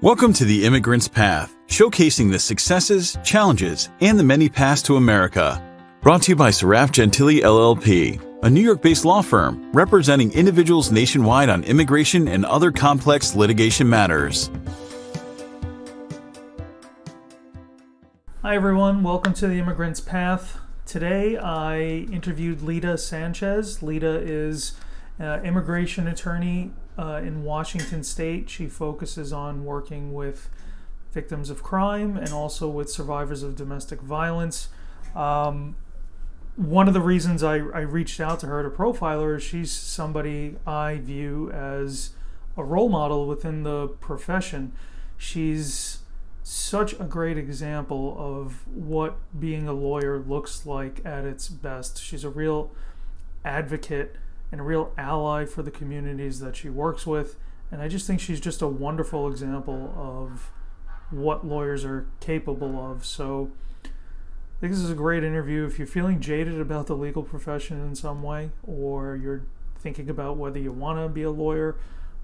Welcome to the Immigrant's Path, showcasing the successes, challenges, and the many paths to America. Brought to you by Sarraf Gentile LLP, a New York-based law firm representing individuals nationwide on immigration and other complex litigation matters. Hi everyone, welcome to the Immigrant's Path. Today I interviewed Leta Sanchez. Leta is an immigration attorney in Washington State. She focuses on working with victims of crime and also with survivors of domestic violence. One of the reasons I reached out to her to profile her is she's somebody I view as a role model within the profession. She's such a great example of what being a lawyer looks like at its best. She's a real advocate and a real ally for the communities that she works with. And I just think she's just a wonderful example of what lawyers are capable of. So I think this is a great interview. If you're feeling jaded about the legal profession in some way, or you're thinking about whether you want to be a lawyer,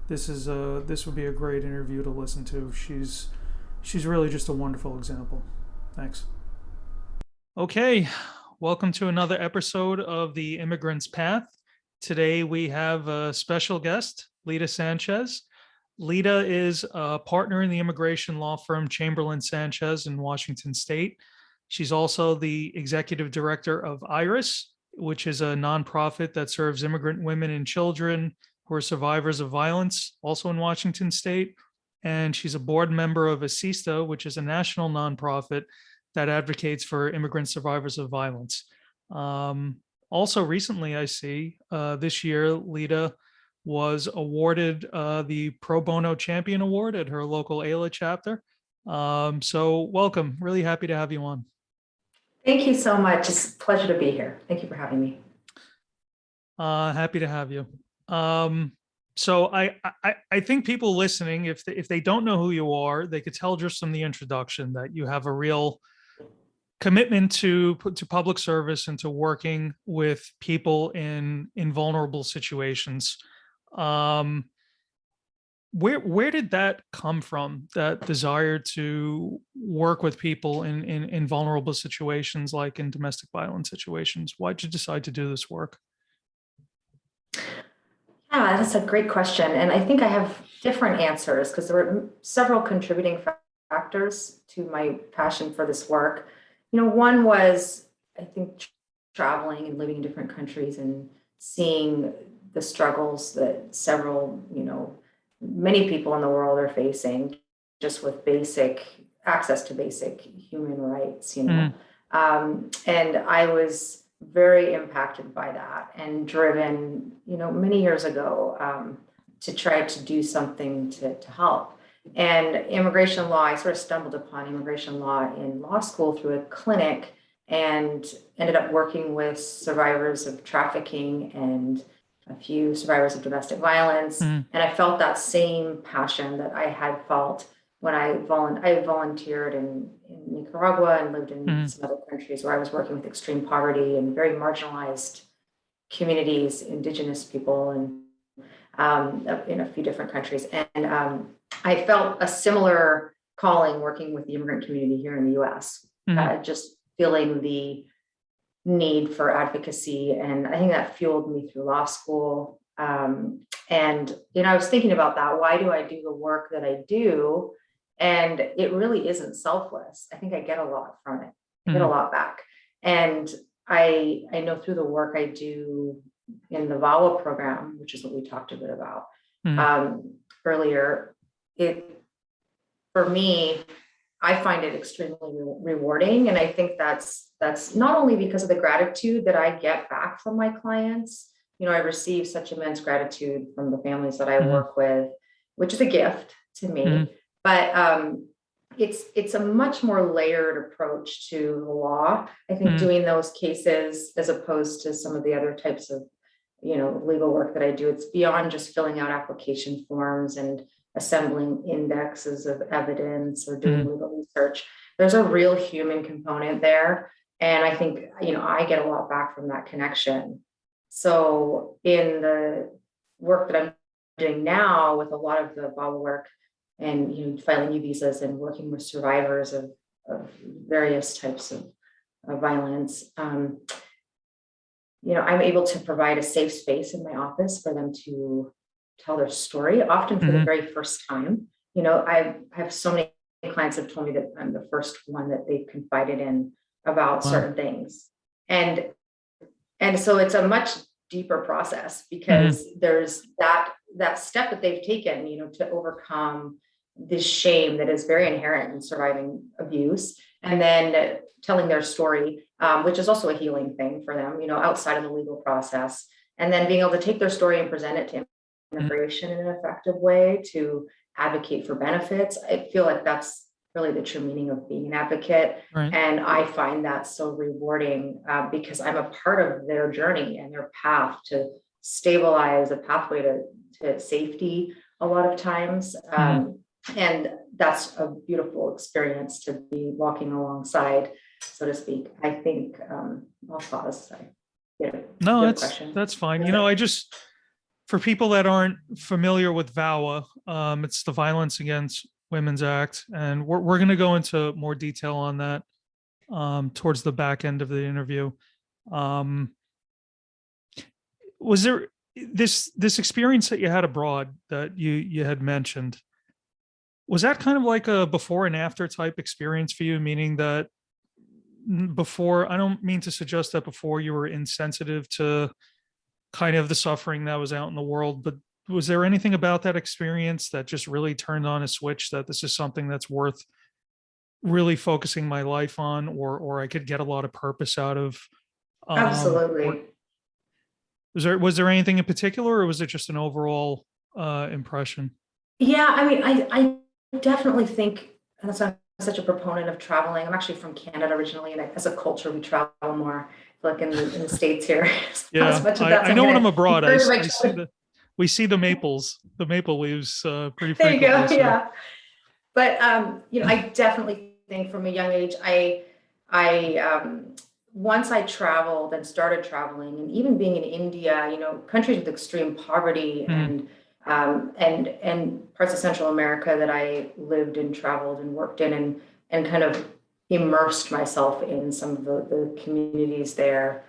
this would be a great interview to listen to. She's really just a wonderful example. Thanks. Okay, welcome to another episode of the Immigrant's Path. Today we have a special guest, Leta Sanchez. Leta is a partner in the immigration law firm Chamberlain Sanchez in Washington State. She's also the executive director of IRIS, which is a nonprofit that serves immigrant women and children who are survivors of violence, also in Washington State. And she's a board member of ASISTA, which is a national nonprofit that advocates for immigrant survivors of violence. Also recently, I see this year, Leta was awarded the Pro Bono Champion Award at her local AILA chapter. So welcome, really happy to have you on. Thank you so much. It's a pleasure to be here. Thank you for having me. Happy to have you. So I think people listening, if they don't know who you are, they could tell just from the introduction that you have a real commitment to public service and to working with people in vulnerable situations. Where did that come from? That desire to work with people in vulnerable situations, like in domestic violence situations? Why'd you decide to do this work? Yeah, that's a great question. And I think I have different answers because there were several contributing factors to my passion for this work. One was, I think, traveling and living in different countries and seeing the struggles that many people in the world are facing just with basic access to basic human rights, and I was very impacted by that and driven, many years ago to try to do something to help. And immigration law, I sort of stumbled upon immigration law in law school through a clinic and ended up working with survivors of trafficking and a few survivors of domestic violence. And I felt that same passion that I had felt when I volunteered in Nicaragua and lived in some other countries where I was working with extreme poverty and very marginalized communities, indigenous people, and in a few different countries. And I felt a similar calling working with the immigrant community here in the U.S., just feeling the need for advocacy. And I think that fueled me through law school. And, I was thinking about that. Why do I do the work that I do? And it really isn't selfless. I think I get a lot from it. I get a lot back. And I know through the work I do in the VAWA program, which is what we talked a bit about earlier, for me, I find it extremely rewarding. And I think that's not only because of the gratitude that I get back from my clients. I receive such immense gratitude from the families that I work with, which is a gift to me. But it's a much more layered approach to the law. I think doing those cases, as opposed to some of the other types of, legal work that I do, it's beyond just filling out application forms and assembling indexes of evidence or doing legal research. There's a real human component there. And I think, I get a lot back from that connection. So in the work that I'm doing now with a lot of the VAWA work, and filing new visas and working with survivors of various types of violence. I'm able to provide a safe space in my office for them to tell their story, often for the very first time. I have so many clients have told me that I'm the first one that they've confided in about certain things. And so it's a much deeper process, because there's that step that they've taken, to overcome this shame that is very inherent in surviving abuse, and then telling their story, which is also a healing thing for them, outside of the legal process, and then being able to take their story and present it to immigration in an effective way, to advocate for benefits. I feel like that's really the true meaning of being an advocate. Right. And I find that so rewarding, because I'm a part of their journey and their path to stabilize, a pathway to safety a lot of times. And that's a beautiful experience to be walking alongside, so to speak. I think I'll pause. No, that's fine. I just, for people that aren't familiar with VAWA, it's the Violence Against Women's Act, and we're going to go into more detail on that towards the back end of the interview. Was there this experience that you had abroad that you had mentioned? Was that kind of like a before and after type experience for you? Meaning that before, I don't mean to suggest that before you were insensitive to kind of the suffering that was out in the world, but was there anything about that experience that just really turned on a switch that this is something that's worth really focusing my life on, or I could get a lot of purpose out of? Absolutely. Was there anything in particular, or was it just an overall impression? Yeah, I mean, I definitely think, and that's why I'm such a proponent of traveling. I'm actually from Canada originally, and as a culture, we travel more. Like in the States here. Yeah, I know when I'm abroad, we see the maples, the maple leaves pretty frequently. There you go, yeah. But I definitely think from a young age, once I traveled and started traveling, and even being in India, countries with extreme poverty and parts of Central America that I lived and traveled and worked in, and kind of immersed myself in some of the communities there.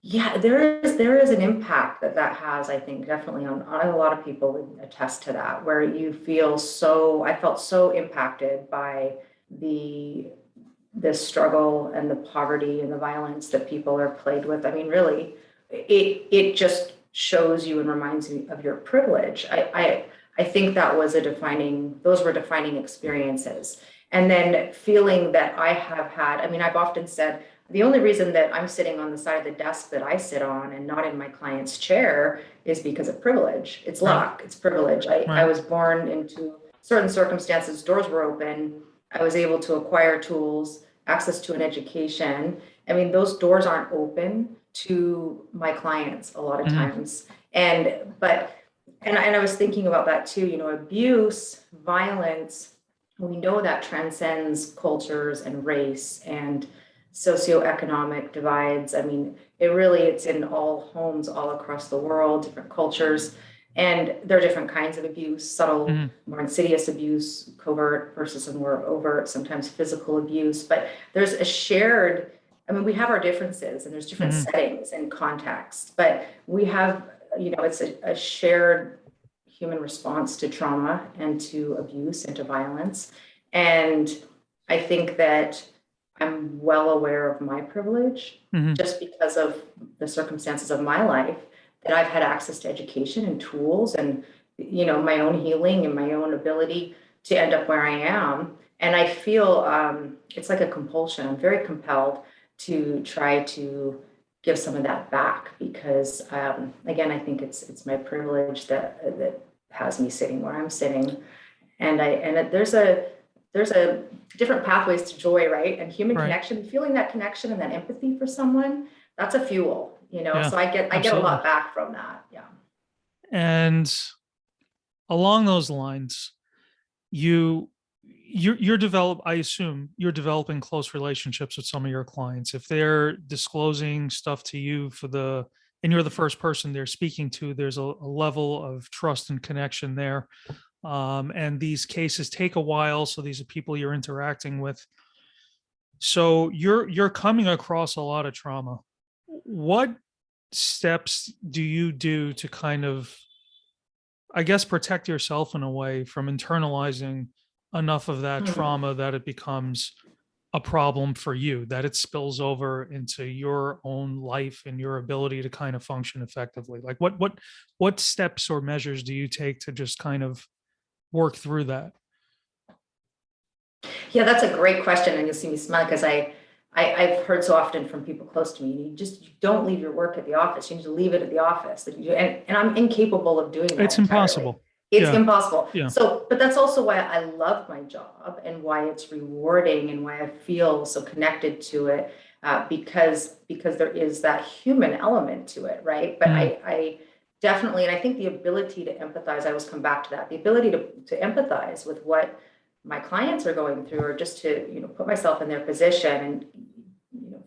Yeah, there is an impact that has, I think, definitely on a lot of people would attest to that, where you feel I felt so impacted by the struggle and the poverty and the violence that people are plagued with. I mean, really, it just shows you and reminds you of your privilege. I think those were defining experiences. And then feeling that I have had, I've often said, the only reason that I'm sitting on the side of the desk that I sit on and not in my client's chair is because of privilege. It's luck, it's privilege. I was born into certain circumstances, doors were open. I was able to acquire tools, access to an education. Those doors aren't open to my clients a lot of times. And I was thinking about that too, abuse, violence, we know that transcends cultures and race and socioeconomic divides. It's in all homes all across the world, different cultures, and there are different kinds of abuse, subtle, more insidious abuse, covert versus a more overt, sometimes physical abuse. But there's a shared, we have our differences and there's different settings and contexts, but we have, it's a shared human response to trauma and to abuse and to violence. And I think that I'm well aware of my privilege just because of the circumstances of my life, that I've had access to education and tools and, my own healing and my own ability to end up where I am. And I feel it's like a compulsion. I'm very compelled to try to give some of that back because, again, I think it's my privilege that has me sitting where I'm sitting. And there's a different pathways to joy, right? And human connection, feeling that connection and that empathy for someone, that's a fuel, so I get a lot back from that. Yeah. And along those lines, I assume you're developing close relationships with some of your clients. If they're disclosing stuff to you and you're the first person they're speaking to, there's a level of trust and connection there. And these cases take a while. So these are people you're interacting with. So you're coming across a lot of trauma. What steps do you do to kind of, I guess, protect yourself in a way from internalizing enough of that Hmm. trauma that it becomes a problem for you, that it spills over into your own life and your ability to kind of function effectively? Like what steps or measures do you take to just kind of work through that? Yeah, that's a great question, and you'll see me smile because I've heard so often from people close to me, you don't leave your work at the office. You need to leave it at the office. And I'm incapable of doing that It's entirely. impossible. It's Yeah. impossible. Yeah. So, but that's also why I love my job and why it's rewarding and why I feel so connected to it, because there is that human element to it, right? But Mm, I definitely, and I think the ability to empathize, I always come back to that, the ability to empathize with what my clients are going through, or just to, put myself in their position and,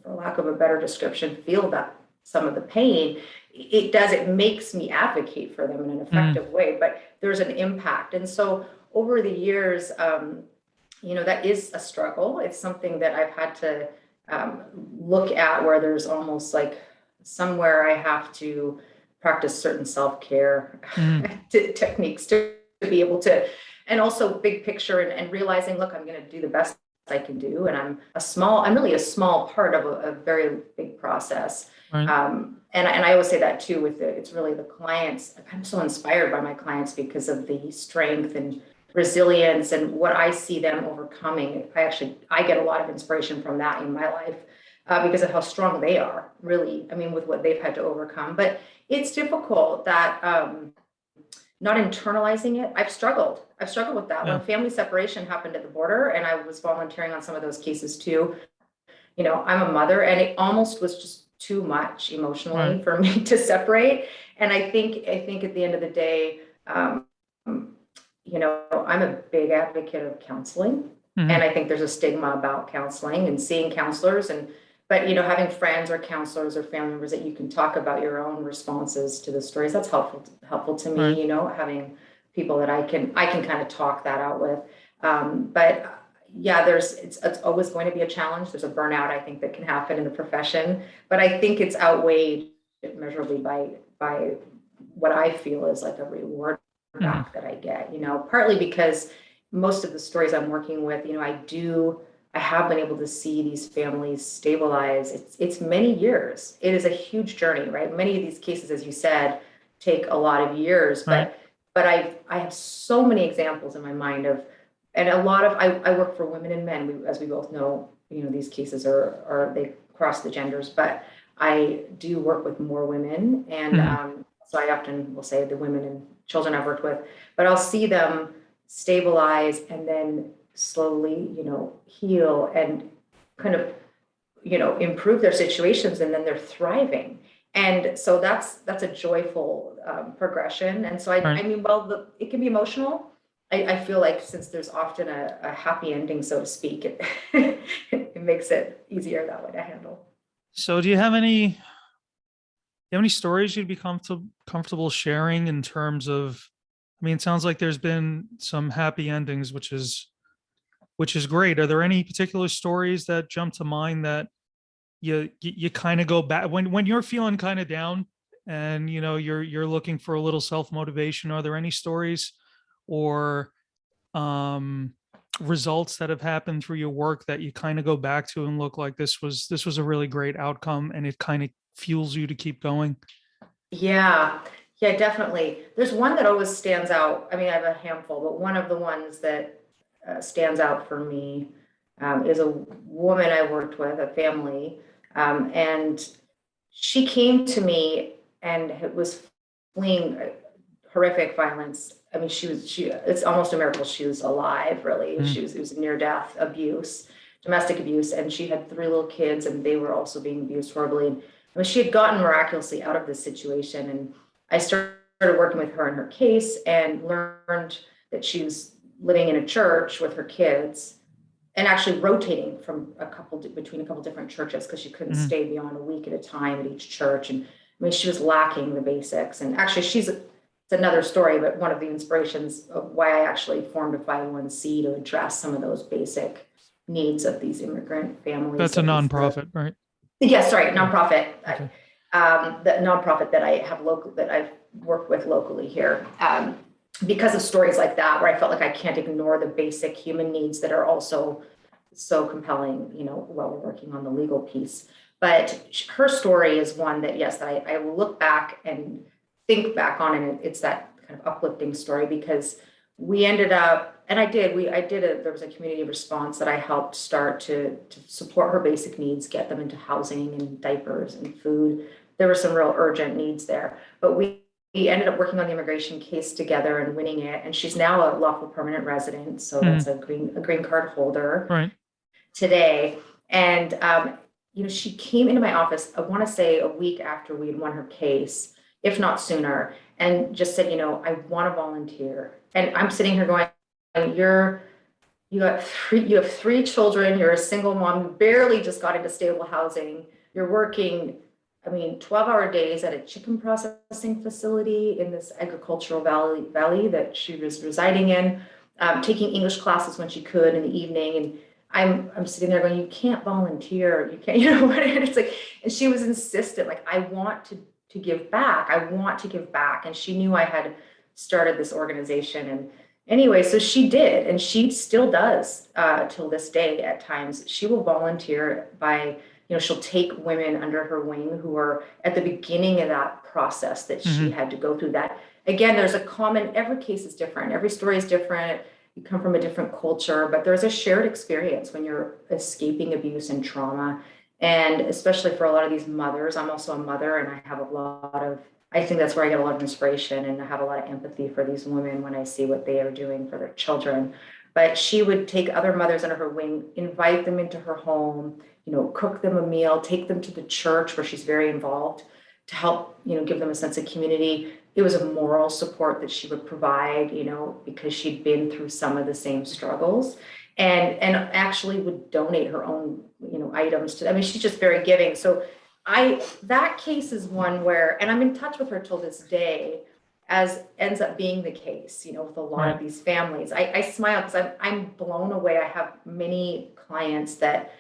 for lack of a better description, feel that some of the pain. It makes me advocate for them in an mm, effective way, but there's an impact. And so over the years, that is a struggle. It's something that I've had to look at, where there's almost like somewhere I have to practice certain self-care mm, techniques to be able to, and also big picture, and realizing, look, I'm going to do the best I can do, and I'm really a small part of a very big process. right. And I always say that too, it's really the clients. I'm so inspired by my clients because of the strength and resilience and what I see them overcoming. I get a lot of inspiration from that in my life, because of how strong they are, really. I mean, with what they've had to overcome. But it's difficult that, not internalizing it. I've struggled with that. Yeah. When family separation happened at the border, and I was volunteering on some of those cases too, I'm a mother, and it almost was just too much Right. emotionally for me to separate. And I think at the end of the day, I'm a big advocate of counseling, and Hmm. I think there's a stigma about counseling and seeing counselors, but having friends or counselors or family members that you can talk about your own responses to the stories, that's helpful to Right. me. Having people that I can kind of talk that out with. But yeah, it's always going to be a challenge. There's a burnout, I think, that can happen in the profession, but I think it's outweighed measurably by what I feel is like a reward Hmm. back that I get, partly because most of the stories I'm working with, I have been able to see these families stabilize. It's many years. It is a huge journey, right? Many of these cases, as you said, take a lot of years, Right. but I have so many examples in my mind of, and a lot of, I work for women and men. As we both know, these cases are they cross the genders, but I do work with more women, and Hmm. so I often will say the women and children I've worked with, but I'll see them stabilize and then slowly, heal and kind of, improve their situations, and then they're thriving. And so that's a joyful progression. And so I Right. mean, well, it can be emotional. I feel like since there's often a happy ending, so to speak, it makes it easier that way to handle. So do you have any stories you'd be comfortable sharing in terms of, I mean, it sounds like there's been some happy endings, which is great. Are there any particular stories that jump to mind that you kind of go back when you're feeling kind of down, and you're looking for a little self-motivation? Are there any stories or um results that have happened through your work that you kind of go back to and look like this was a really great outcome, and it kind of fuels you to keep going? Yeah, yeah, definitely. There's one that always stands out. I mean, I have a handful, but one of the ones that stands out for me is a woman I worked with, a family, and she came to me and was fleeing horrific violence. I mean, it's almost a miracle she was alive, really. Mm, It was near death abuse, domestic abuse, and she had three little kids, and they were also being abused horribly. And I mean, she had gotten miraculously out of this situation, and I started working with her in her case and learned that she was living in a church with her kids, and actually rotating between a couple different churches, because she couldn't mm, stay beyond a week at a time at each church. And I mean, she was lacking the basics. And actually, it's another story, but one of the inspirations of why I actually formed a 501c to address some of those basic needs of these immigrant families. That's a nonprofit, right? Yes, sorry, nonprofit. Okay. The nonprofit that I have that I've worked with locally here. Because of stories like that, where I felt like I can't ignore the basic human needs that are also so compelling, while we're working on the legal piece. But her story is one that, yes, I will look back and think back on, and it's that kind of uplifting story, because we ended up, and there was a community response that I helped start to support her basic needs, get them into housing and diapers and food. There were some real urgent needs there, but we ended up working on the immigration case together and winning it. And she's now a lawful permanent resident. So that's a green card holder today. And, she came into my office, I want to say a week after we had won her case, if not sooner, and just said, I want to volunteer. And I'm sitting here going, you have 3 children, you're a single mom, you barely just got into stable housing, you're working 12-hour days at a chicken processing facility in this agricultural valley that she was residing in, taking English classes when she could in the evening. And I'm sitting there going, you can't volunteer, you can't, and it's like, and she was insistent, like, I want to give back. I want to give back. And she knew I had started this organization. And anyway, so she did, and she still does till this day at times. She will volunteer by, she'll take women under her wing who are at the beginning of that process that she had to go through. That, again, there's every case is different. Every story is different. You come from a different culture, but there's a shared experience when you're escaping abuse and trauma. And especially for a lot of these mothers, I'm also a mother, and I think that's where I get a lot of inspiration, and I have a lot of empathy for these women when I see what they are doing for their children. But she would take other mothers under her wing, invite them into her home, cook them a meal, take them to the church where she's very involved to help, give them a sense of community. It was a moral support that she would provide, because she'd been through some of the same struggles, and actually would donate her own, items to, she's just very giving. So that case is one where, and I'm in touch with her till this day, as ends up being the case, with a lot of these families. I smile because I'm blown away. I have many clients that,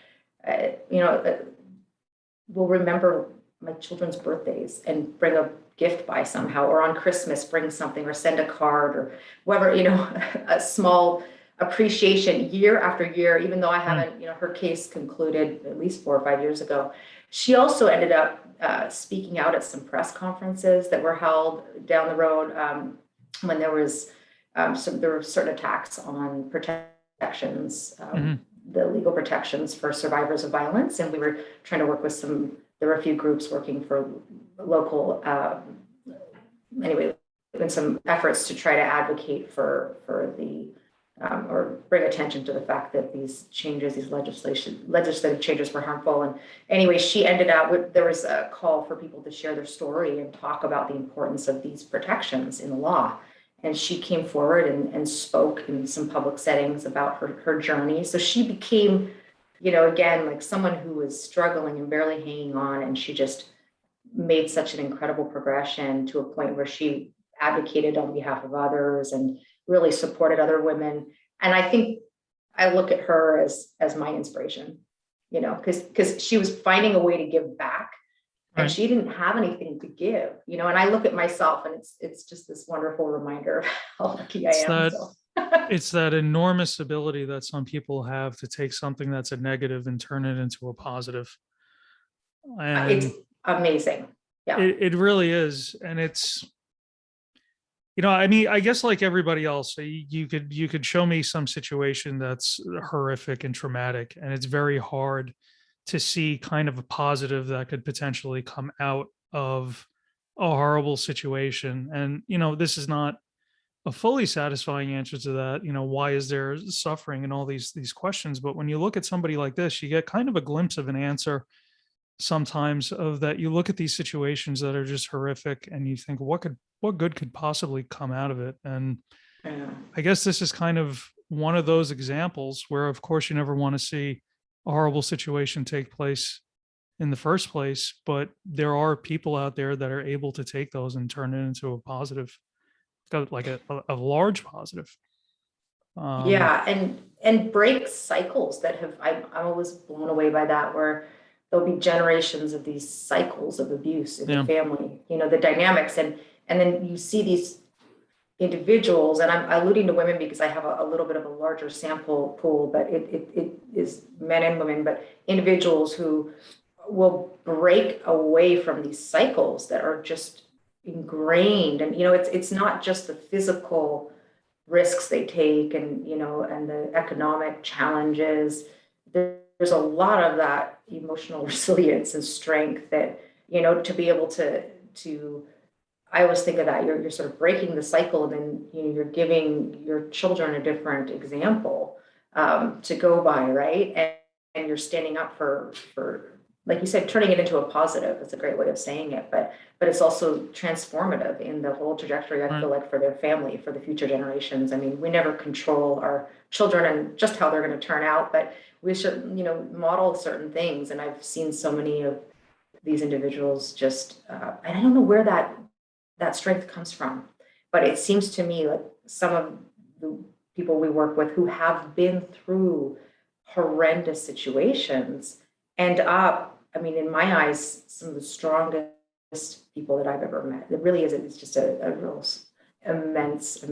will remember my children's birthdays and bring a gift by somehow, or on Christmas, bring something or send a card or whatever, a small appreciation year after year, even though I haven't, her case concluded at least 4 or 5 years ago. She also ended up speaking out at some press conferences that were held down the road when there was there were certain attacks on protections, the legal protections for survivors of violence, and we were trying to work with there were a few groups working for local, anyway, in some efforts to try to advocate for the or bring attention to the fact that these legislative changes were harmful. And anyway, she ended up there was a call for people to share their story and talk about the importance of these protections in the law. And she came forward and spoke in some public settings about her journey. So she became, again, like someone who was struggling and barely hanging on. And she just made such an incredible progression to a point where she advocated on behalf of others and really supported other women. And I think I look at her as my inspiration, because she was finding a way to give back, and she didn't have anything to give, and I look at myself, and it's just this wonderful reminder of how lucky I am. It's that enormous ability that some people have to take something that's a negative and turn it into a positive. And it's amazing. Yeah, it really is. And it's, I guess like everybody else, you could show me some situation that's horrific and traumatic, and it's very hard to see kind of a positive that could potentially come out of a horrible situation. And, this is not a fully satisfying answer to that. Why is there suffering and all these questions? But when you look at somebody like this, you get kind of a glimpse of an answer sometimes, of that. You look at these situations that are just horrific and you think, what good could possibly come out of it? And I guess this is kind of one of those examples where, of course, you never want to see a horrible situation take place in the first place, but there are people out there that are able to take those and turn it into a positive. like a large positive. Yeah, and break cycles that have, I'm always blown away by that, where there'll be generations of these cycles of abuse in the family, the dynamics, and then you see these individuals, and I'm alluding to women because I have a little bit of a larger sample pool, but it is men and women, but individuals who will break away from these cycles that are just ingrained. And it's not just the physical risks they take, and and the economic challenges. There's a lot of that emotional resilience and strength that to be able to I always think of that, you're sort of breaking the cycle, and then you're giving your children a different example to go by, right? And you're standing up for like you said, turning it into a positive. That's a great way of saying it, but it's also transformative in the whole trajectory. I feel like for their family, for the future generations. I mean, we never control our children and just how they're going to turn out, but we should model certain things. And I've seen so many of these individuals just and I don't know where that strength comes from, but it seems to me like some of the people we work with who have been through horrendous situations end up, I mean, in my eyes, some of the strongest people that I've ever met. It really is. It's just a real immense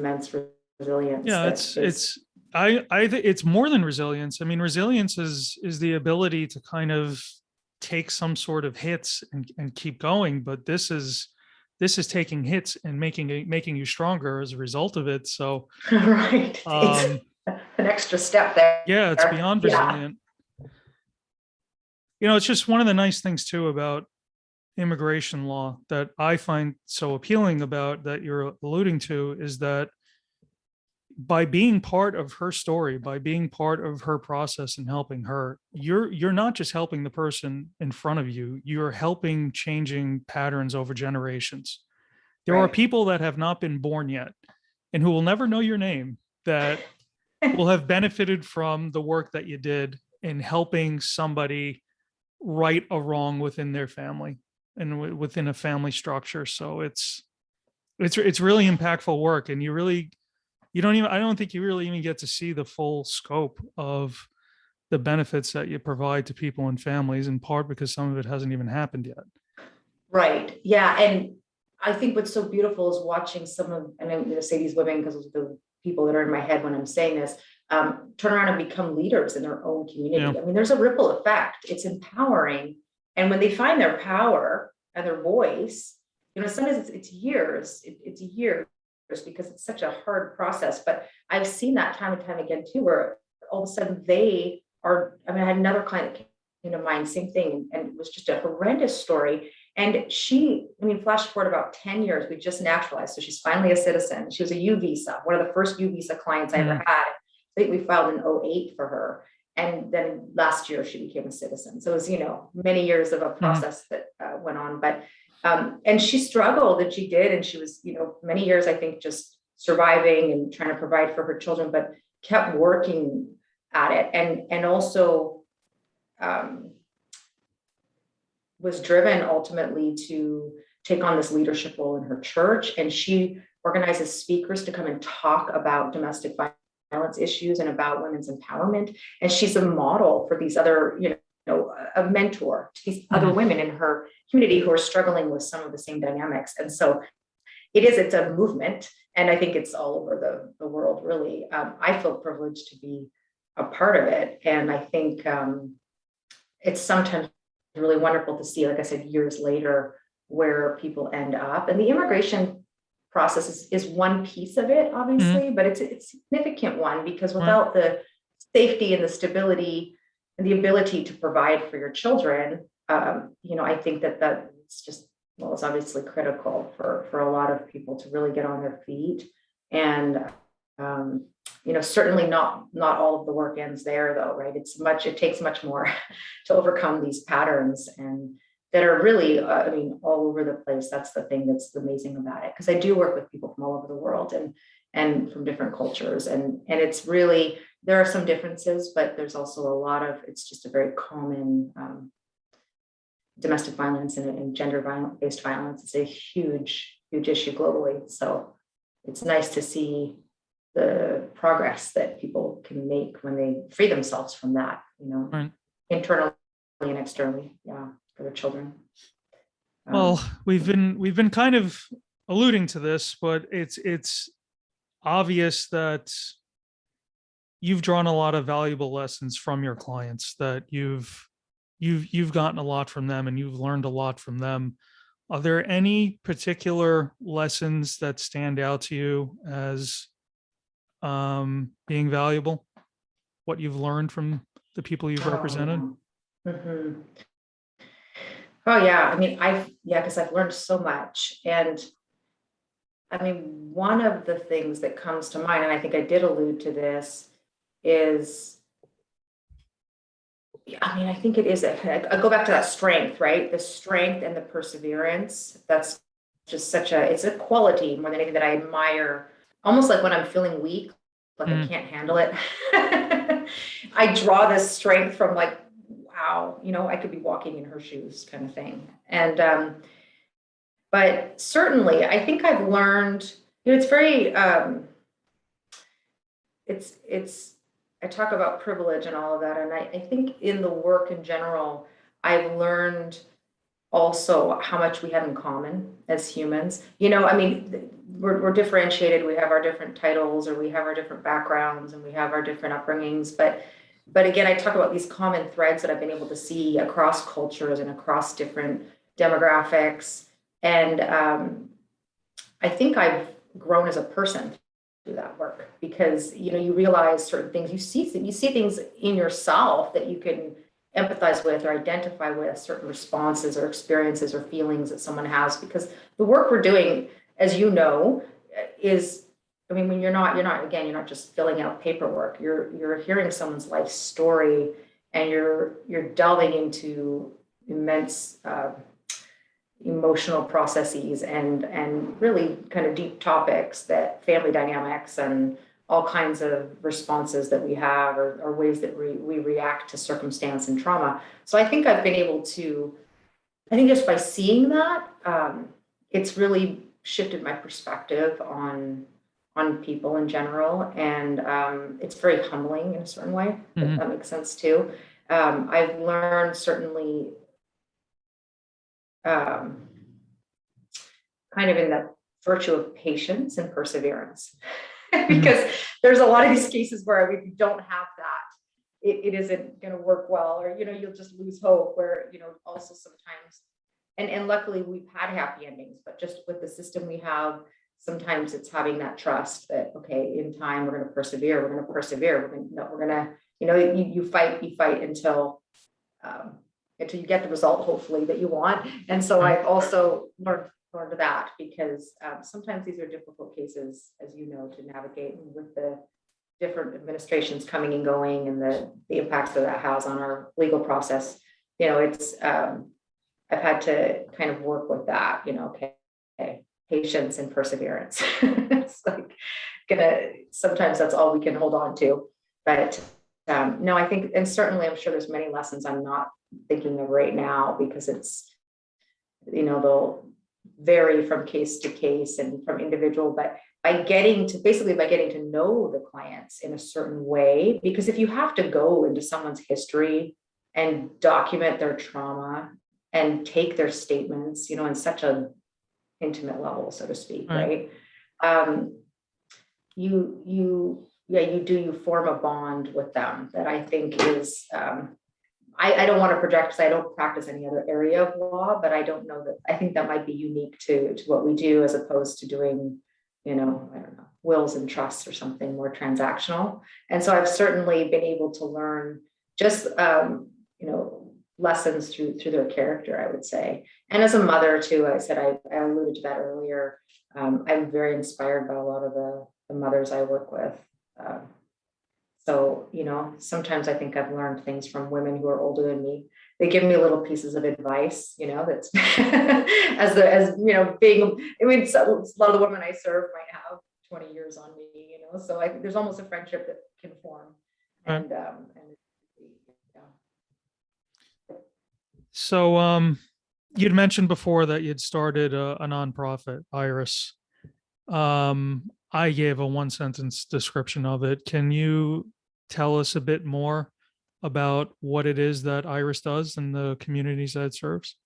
resilience. Yeah, I think it's more than resilience. I mean, resilience is the ability to kind of take some sort of hits and keep going. But this is taking hits and making you stronger as a result of it. So right, it's an extra step there. Yeah, it's beyond resilient. It's just one of the nice things too about immigration law that I find so appealing about that you're alluding to is that by being part of her story, by being part of her process and helping her, you're not just helping the person in front of you, you're helping changing patterns over generations. There are people that have not been born yet and who will never know your name that will have benefited from the work that you did in helping somebody right a wrong within their family and within a family structure. So it's really impactful work, and I don't think you really even get to see the full scope of the benefits that you provide to people and families, in part because some of it hasn't even happened yet. Right. Yeah. And I think what's so beautiful is watching some of, and I'm going to say these women because of the people that are in my head when I'm saying this, turn around and become leaders in their own community. Yeah. I mean, there's a ripple effect. It's empowering. And when they find their power and their voice, sometimes it's years, it's years because it's such a hard process. But I've seen that time and time again too, where all of a sudden they are, I had another client that came to mind, same thing. And it was just a horrendous story. And flash forward about 10 years, we just naturalized. So she's finally a citizen. She was a U visa, one of the first U visa clients I ever had. I think we filed in 2008 for her. And then last year she became a citizen. So it was, many years of a process that went on. But, and she struggled, and she did. And she was, many years, I think, just surviving and trying to provide for her children, but kept working at it. And also, was driven ultimately to take on this leadership role in her church. And she organizes speakers to come and talk about domestic violence issues and about women's empowerment. And she's a model for these other, a mentor to these other women in her community who are struggling with some of the same dynamics. And so it's a movement. And I think it's all over the world, really. I feel privileged to be a part of it. And I think it's sometimes really wonderful to see, like I said, years later, where people end up. And the immigration process is one piece of it, obviously, but it's a significant one, because without the safety and the stability and the ability to provide for your children, I think that it's just, it's obviously critical for a lot of people to really get on their feet. And certainly not all of the work ends there, though, right? It takes much more to overcome these patterns, and that are really, all over the place. That's the thing that's amazing about it, because I do work with people from all over the world and from different cultures, and it's really, there are some differences, but there's also a lot of, it's just a very common domestic violence and gender based violence. It's a huge issue globally. So it's nice to see the progress that people can make when they free themselves from that, Right. internally and externally, for their children. Well, we've been kind of alluding to this, but it's obvious that you've drawn a lot of valuable lessons from your clients, that you've gotten a lot from them and you've learned a lot from them. Are there any particular lessons that stand out to you as being valuable? What you've learned from the people you've represented? Mm-hmm. Oh yeah, I mean, because I've learned so much. And I mean, one of the things that comes to mind, and I think I did allude to this, is, I mean, I think it is, I go back to that strength, right? The strength and the perseverance. That's just it's a quality more than anything that I admire. Almost like when I'm feeling weak, like I can't handle it. I draw this strength from like, wow, I could be walking in her shoes kind of thing. And, but certainly I think I've learned, it's very, I talk about privilege and all of that. And I think in the work in general, I've learned also how much we have in common as humans. I mean, we're differentiated. We have our different titles, or we have our different backgrounds, and we have our different upbringings. But again, I talk about these common threads that I've been able to see across cultures and across different demographics. And I think I've grown as a person through that work, because you realize certain things, you see things in yourself that you can empathize with or identify with, certain responses or experiences or feelings that someone has, because the work we're doing, as you know, is, I mean, when you're not just filling out paperwork, you're hearing someone's life story, and you're delving into immense emotional processes and really kind of deep topics, that family dynamics and all kinds of responses that we have, or ways that we react to circumstance and trauma. So I think I've been able to, I think just by seeing that, it's really shifted my perspective on people in general. And it's very humbling in a certain way, if that makes sense too. I've learned certainly kind of in the virtue of patience and perseverance. Because there's a lot of these cases where if you don't have that, it isn't going to work well, or you'll just lose hope. Where also sometimes, and luckily we've had happy endings, but just with the system we have, sometimes it's having that trust that, okay, in time we're going to persevere. We're going to you fight until you get the result, hopefully, that you want. And so I've also learned that, because sometimes these are difficult cases, as you know, to navigate, with the different administrations coming and going, and the impacts that has on our legal process. It's I've had to kind of work with that. Okay, patience and perseverance. It's like sometimes that's all we can hold on to. But no, I think, and certainly I'm sure there's many lessons I'm not thinking of right now, because it's they'll vary from case to case and from individual, but by getting to know the clients in a certain way, because if you have to go into someone's history and document their trauma and take their statements, in such an intimate level, so to speak, right? You form a bond with them that I think is, I don't want to project, because I don't practice any other area of law, but I don't know that, I think that might be unique to what we do, as opposed to doing, I don't know, wills and trusts or something more transactional. And so I've certainly been able to learn just, lessons through their character, I would say. And as a mother too, I said, I alluded to that earlier. I'm very inspired by a lot of the mothers I work with. So, sometimes I think I've learned things from women who are older than me. They give me little pieces of advice, that's being, I mean, so a lot of the women I serve might have 20 years on me, so there's almost a friendship that can form. And yeah. So, you'd mentioned before that you'd started a nonprofit, Iris. I gave a one sentence description of it. Can you tell us a bit more about what it is that Iris does and the communities that it serves?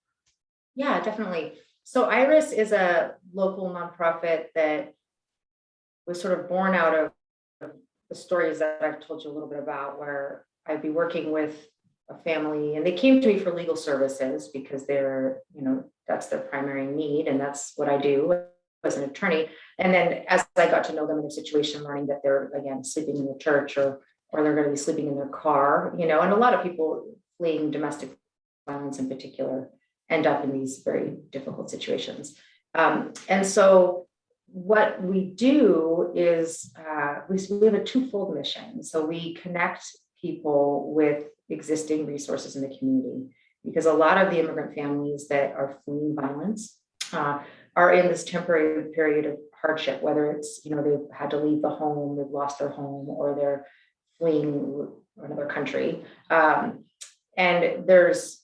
Yeah, definitely. So Iris is a local nonprofit that was sort of born out of the stories that I've told you a little bit about, where I'd be working with a family and they came to me for legal services because they're, that's their primary need. And that's what I do as an attorney. And then as I got to know them in their situation, learning that they're, again, sleeping in the church or they're going to be sleeping in their car, and a lot of people fleeing domestic violence in particular end up in these very difficult situations. And so what we do is we have a twofold mission. So we connect people with existing resources in the community, because a lot of the immigrant families that are fleeing violence are in this temporary period of hardship, whether it's, they've had to leave the home, they've lost their home, or they're fleeing another country. And there's,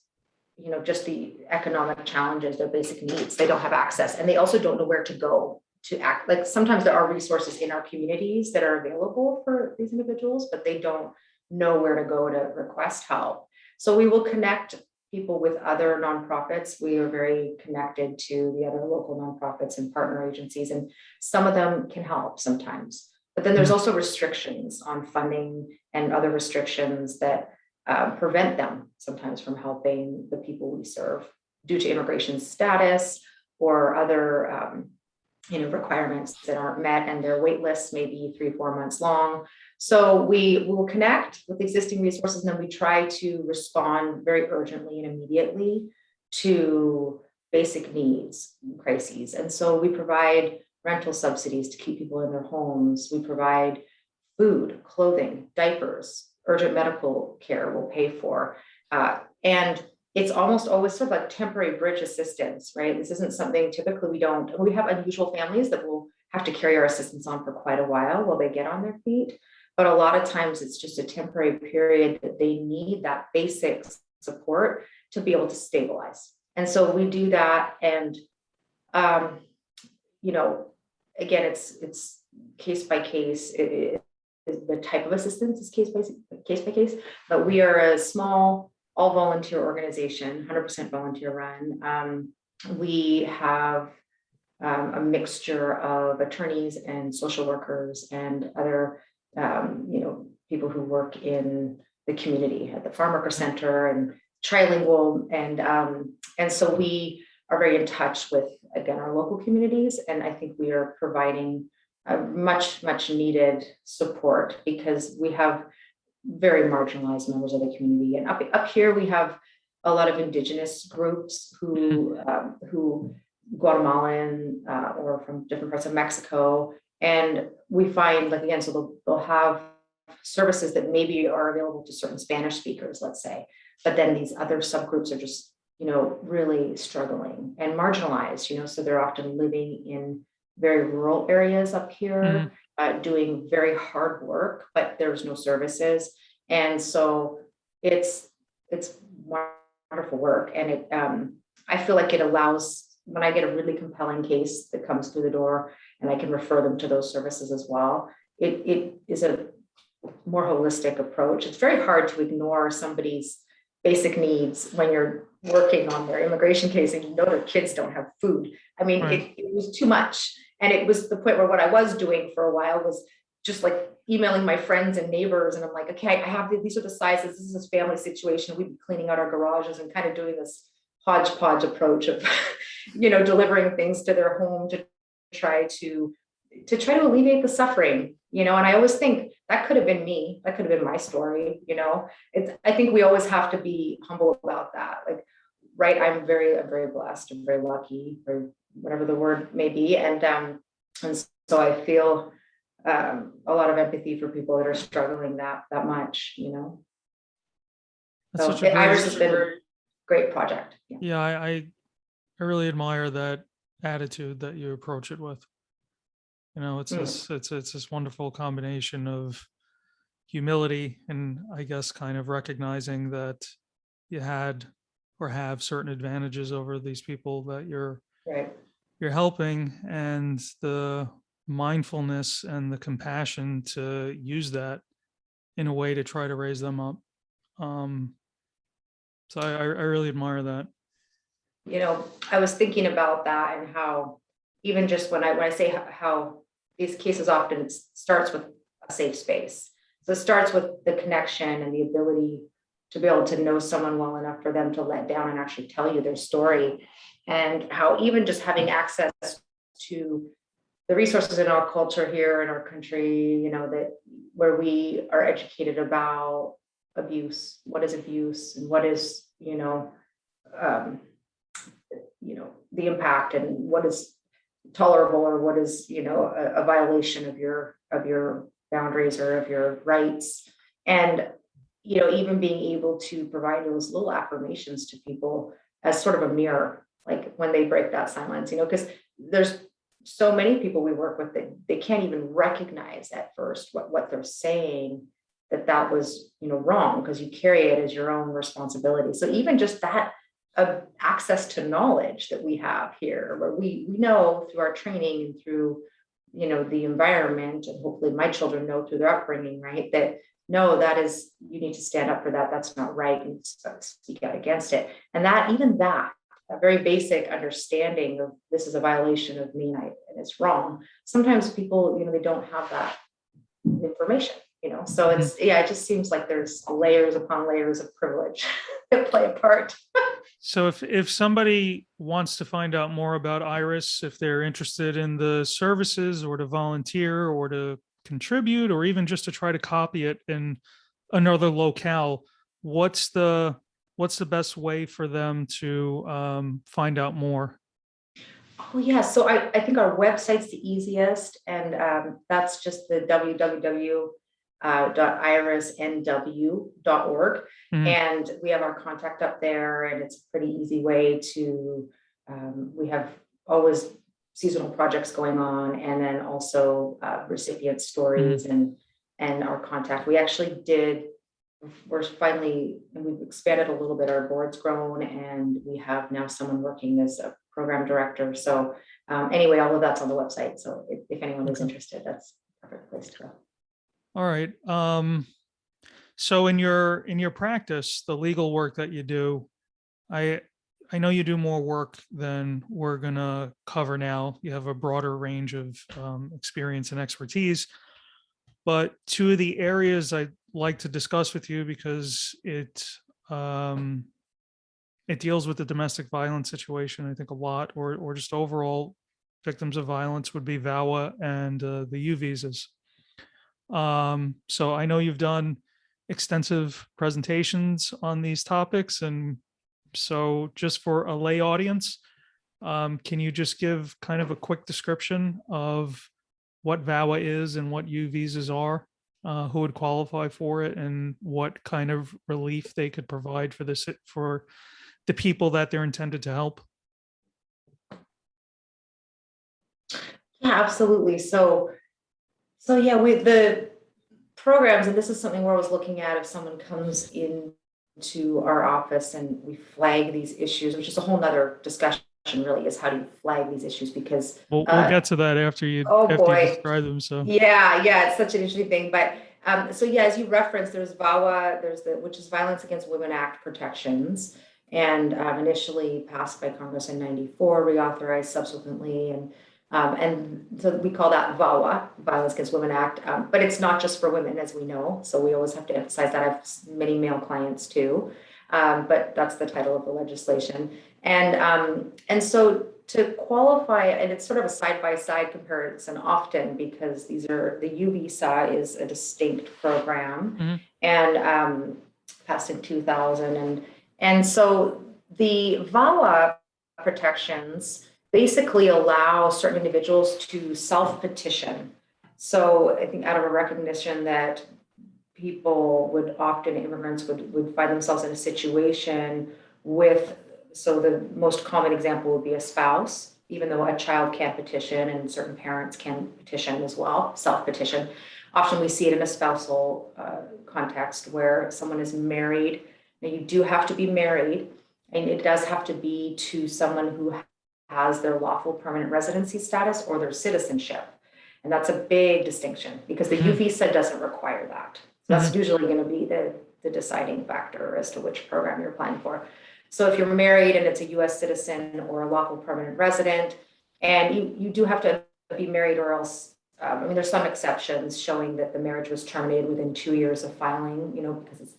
just the economic challenges, their basic needs. They don't have access, and they also don't know where to go to act. Like sometimes there are resources in our communities that are available for these individuals, but they don't know where to go to request help. So we will connect people with other nonprofits. We are very connected to the other local nonprofits and partner agencies, and some of them can help sometimes. But then there's also restrictions on funding and other restrictions that prevent them sometimes from helping the people we serve due to immigration status or other requirements that aren't met, and their wait lists may be 3-4 months long. So we will connect with existing resources, and then we try to respond very urgently and immediately to basic needs, crises. And so we provide rental subsidies to keep people in their homes. We provide food, clothing, diapers, urgent medical care we'll pay for. And it's almost always sort of like temporary bridge assistance, right? This isn't something typically we have unusual families that will have to carry our assistance on for quite a while they get on their feet. But a lot of times it's just a temporary period that they need that basic support to be able to stabilize. And so we do that. And, again, it's case by case. The type of assistance is case by case, but we are a small, all volunteer organization, 100% volunteer run. We have a mixture of attorneys and social workers and other, people who work in the community at the Farm Worker Center and trilingual. And so we are very in touch with, again, our local communities. And I think we are providing a much needed support, because we have very marginalized members of the community. And up here, we have a lot of indigenous groups who Guatemalan or from different parts of Mexico. And we find, like, again, so they'll have services that maybe are available to certain Spanish speakers, let's say, but then these other subgroups are just, really struggling and marginalized, so they're often living in very rural areas up here, doing very hard work, but there's no services. And so it's wonderful work. And it, I feel like it allows, when I get a really compelling case that comes through the door and I can refer them to those services as well, it is a more holistic approach. It's very hard to ignore somebody's basic needs when you're working on their immigration case and their kids don't have food. I mean, right. It was too much. And it was the point where what I was doing for a while was just like emailing my friends and neighbors. And I'm like, okay, I have these are the sizes. This is this family situation. We'd be cleaning out our garages and kind of doing this hodgepodge approach of, delivering things to their home to try to alleviate the suffering, and I always think that could have been me. That could have been my story. I think we always have to be humble about that. Like, right. I'm very blessed. I'm very lucky, or whatever the word may be. And so I feel a lot of empathy for people that are struggling that much, That's so Iris has been a great project. Yeah. I really admire that attitude that you approach it with. It's this wonderful combination of humility and, I guess, kind of recognizing that you had or have certain advantages over these people that you're helping, and the mindfulness and the compassion to use that in a way to try to raise them up. So I really admire that. I was thinking about that and how even just when I say how these cases often starts with a safe space. So it starts with the connection and the ability to be able to know someone well enough for them to let down and actually tell you their story, and how even just having access to the resources in our culture here in our country, that where we are educated about abuse, what is abuse and what is, the impact and what is tolerable or what is, a violation of your boundaries or of your rights. And, even being able to provide those little affirmations to people as sort of a mirror, like when they break that silence, because there's so many people we work with that they can't even recognize at first what they're saying, that was, wrong, because you carry it as your own responsibility. So even just that access to knowledge that we have here, where we know through our training and through, the environment, and hopefully my children know through their upbringing, right, that no, that is, you need to stand up for that. That's not right. You need to speak out against it. And that a very basic understanding of this is a violation of me and it's wrong. Sometimes people, they don't have that information, so it just seems like there's layers upon layers of privilege that play a part. So if somebody wants to find out more about IRIS, if they're interested in the services or to volunteer or to contribute or even just to try to copy it in another locale, what's the best way for them to find out more? Oh yeah, so I think our website's the easiest, and that's just the www.irisnw.org. And we have our contact up there, and it's a pretty easy way to, we have always seasonal projects going on, and then also recipient stories and our contact. We actually we've expanded a little bit. Our board's grown, and we have now someone working as a program director. So anyway, all of that's on the website. So if anyone is interested, that's a perfect place to go. All right. So in your practice, the legal work that you do, I know you do more work than we're gonna cover now. You have a broader range of experience and expertise. But two of the areas I'd like to discuss with you, because it deals with the domestic violence situation, I think a lot, or just overall victims of violence, would be VAWA and the U visas. So I know you've done extensive presentations on these topics, and so just for a lay audience, can you just give kind of a quick description of what VAWA is and what U visas are, who would qualify for it, and what kind of relief they could provide for the people that they're intended to help? Yeah, absolutely. So yeah, with the programs, and this is something we're always looking at if someone comes into our office and we flag these issues, which is a whole nother discussion really, is how do you flag these issues, because We'll get to that after you describe them. So yeah, it's such an interesting thing. But so yeah, as you referenced, there's VAWA, which is Violence Against Women Act protections, and initially passed by Congress in '94, reauthorized subsequently, and so we call that VAWA, Violence Against Women Act, but it's not just for women, as we know. So we always have to emphasize that. I have many male clients too, but that's the title of the legislation. And so to qualify, and it's sort of a side-by-side comparison often, because the U visa is a distinct program, and passed in 2000, and so the VAWA protections basically allow certain individuals to self-petition. So I think out of a recognition that immigrants would find themselves in a situation so the most common example would be a spouse, even though a child can't petition and certain parents can petition as well, self-petition. Often we see it in a spousal context where someone is married. Now you do have to be married, and it does have to be to someone who has their lawful permanent residency status or their citizenship. And that's a big distinction because the U visa doesn't require that. So that's usually going to be the deciding factor as to which program you're applying for. So if you're married and it's a US citizen or a lawful permanent resident, and you do have to be married or else, I mean, there's some exceptions showing that the marriage was terminated within 2 years of filing, because it's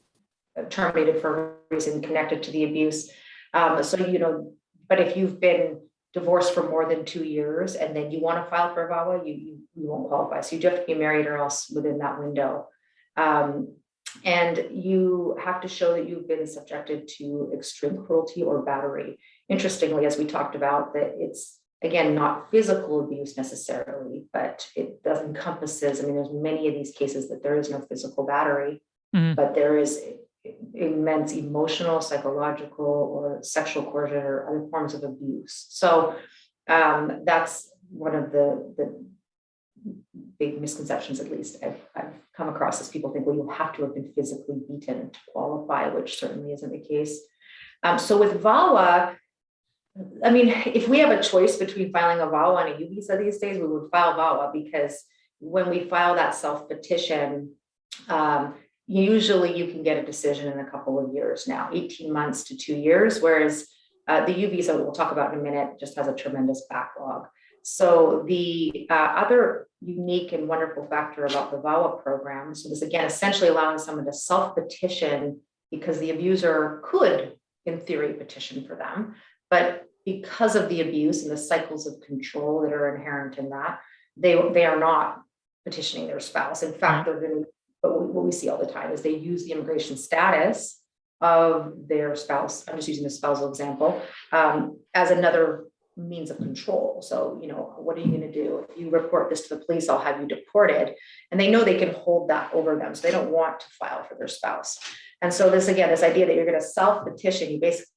terminated for a reason connected to the abuse. But if you've been divorced for more than 2 years and then you want to file for a VAWA, you won't qualify. So you do have to be married or else within that window. And you have to show that you've been subjected to extreme cruelty or battery. Interestingly, as we talked about, that it's, again, not physical abuse necessarily, but it does encompasses, there's many of these cases that there is no physical battery, but there is immense emotional, psychological, or sexual coercion or other forms of abuse. So that's one of the big misconceptions, at least I've come across, as people think, well, you have to have been physically beaten to qualify, which certainly isn't the case. So with VAWA, if we have a choice between filing a VAWA and a U visa these days, we would file VAWA, because when we file that self-petition, usually you can get a decision in a couple of years now, 18 months to 2 years, whereas the U visa, we'll talk about in a minute, just has a tremendous backlog. So the other unique and wonderful factor about the VAWA program, so this again essentially allowing someone to self-petition because the abuser could, in theory, petition for them, but because of the abuse and the cycles of control that are inherent in that, they are not petitioning their spouse. In fact, they're going to, what we see all the time is they use the immigration status of their spouse, I'm just using the spousal example, as another means of control. So, what are you going to do? If you report this to the police, I'll have you deported. And they know they can hold that over them. So they don't want to file for their spouse. And so this idea that you're going to self-petition, you basically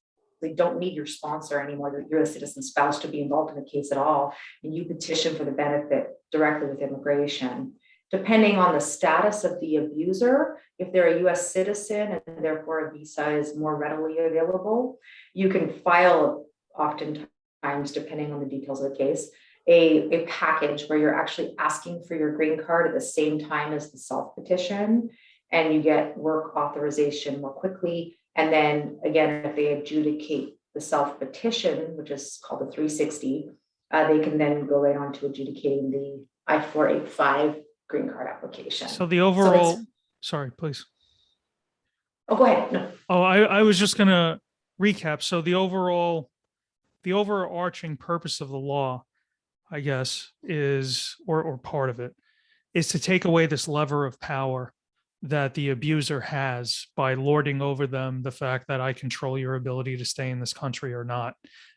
don't need your sponsor anymore, your US citizen spouse, to be involved in the case at all. And you petition for the benefit directly with immigration. Depending on the status of the abuser, if they're a US citizen and therefore a visa is more readily available, you can file, oftentimes, depending on the details of the case, a package where you're actually asking for your green card at the same time as the self-petition, and you get work authorization more quickly. And then again, if they adjudicate the self-petition, which is called the 360, they can then go right on to adjudicating the I-485 green card application. So the overall, sorry, please. Oh, go ahead. No. Oh, I was just going to recap. So the overarching purpose of the law, I guess, is, or part of it, is to take away this lever of power that the abuser has by lording over them the fact that I control your ability to stay in this country or not.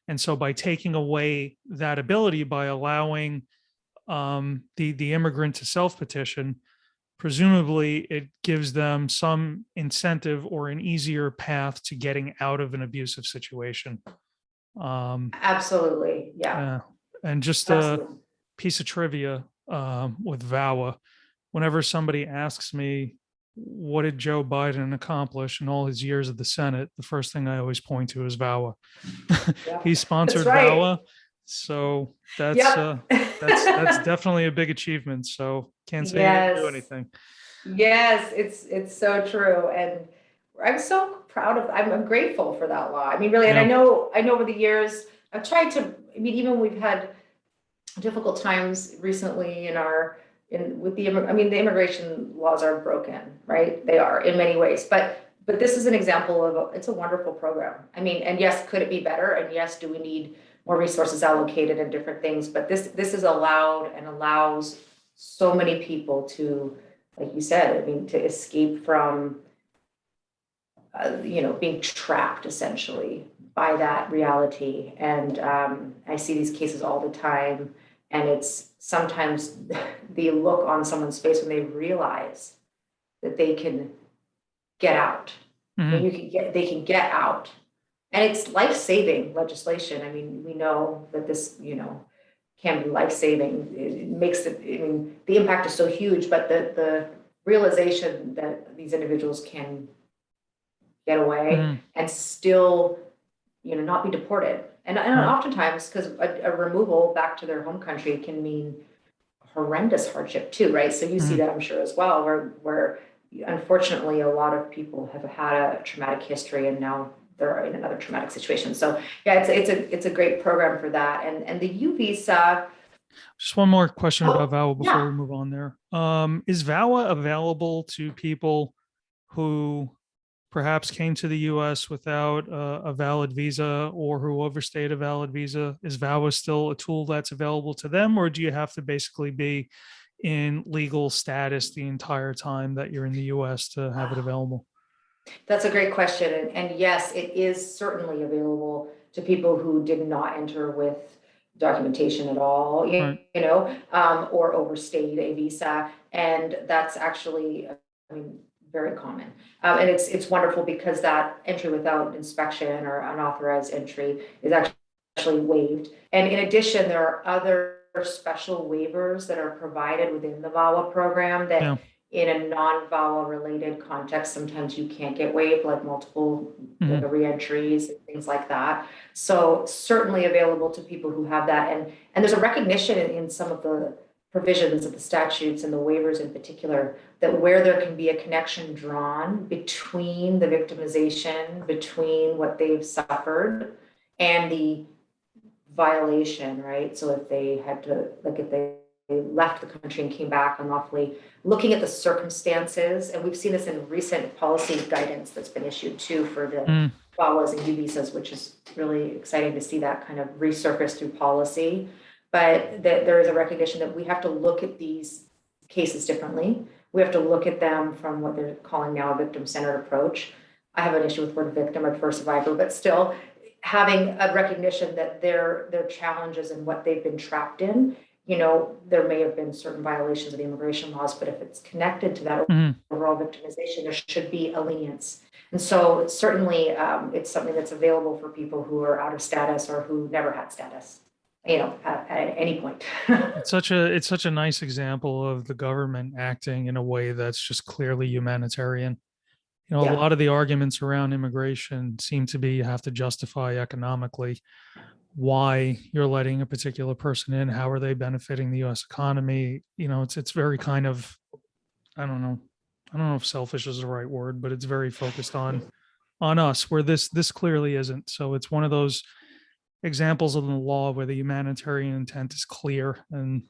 And so by taking away that ability, by allowing the immigrant to self-petition, presumably it gives them some incentive or an easier path to getting out of an abusive situation. Absolutely. Yeah. And just a piece of trivia with VAWA, whenever somebody asks me, what did Joe Biden accomplish in all his years of the Senate, the first thing I always point to is VAWA. Yeah. He sponsored VAWA. So that's definitely a big achievement. So can't say he didn't do anything. Yes, it's so true. And I'm so proud of, I'm grateful for that law. Really, and I know over the years, I've tried to, even we've had difficult times recently the immigration laws are broken, right? They are in many ways, but this is an example of, it's a wonderful program. And yes, could it be better? And yes, do we need more resources allocated and different things? But this is allowed and allows so many people to, like you said, to escape from, being trapped essentially by that reality. And I see these cases all the time, and it's sometimes the look on someone's face when they realize that they can get out. They can get out, and it's life-saving legislation. We know that this, can be life-saving. It makes it. The impact is so huge, but the realization that these individuals can get away and still, not be deported. And oftentimes, because a removal back to their home country can mean horrendous hardship too, right? So you see that, I'm sure, as well, where unfortunately a lot of people have had a traumatic history and now they're in another traumatic situation. So yeah, it's a great program for that. And the U visa. Just one more question about VAWA before we Yeah. move on there. Is VAWA available to people who perhaps came to the U.S. without a valid visa or who overstayed a valid visa? Is VAWA still a tool that's available to them, or do you have to basically be in legal status the entire time that you're in the U.S. to have it available? That's a great question. And yes, it is certainly available to people who did not enter with documentation at all, Right. or overstayed a visa. And that's actually, I mean, very common. And it's wonderful because that entry without inspection or unauthorized entry is actually waived. And in addition, there are other special waivers that are provided within the VAWA program that Yeah. in a non-VAWA related context, sometimes you can't get waived, like multiple like reentries and things like that. So certainly available to people who have that. And there's a recognition in some of the provisions of the statutes and the waivers in particular, that where there can be a connection drawn between the victimization, between what they've suffered and the violation, right? So if they had to, like if they left the country and came back unlawfully, looking at the circumstances, and we've seen this in recent policy guidance that's been issued too for the VAWAs and U visas, which is really exciting to see that kind of resurface through policy. But that there is a recognition that we have to look at these cases differently. We have to look at them from what they're calling now a victim-centered approach. I have an issue with the word victim, I prefer survivor, but still having a recognition that their challenges and what they've been trapped in, there may have been certain violations of the immigration laws, but if it's connected to that overall victimization, there should be a lenience. And so certainly it's something that's available for people who are out of status or who never had status, at any point. It's such a nice example of the government acting in a way that's just clearly humanitarian. A lot of the arguments around immigration seem to be you have to justify economically why you're letting a particular person in. How are they benefiting the U.S. economy? It's very kind of, I don't know if selfish is the right word, but it's very focused on us, where this clearly isn't. So it's one of those examples of the law where the humanitarian intent is clear, and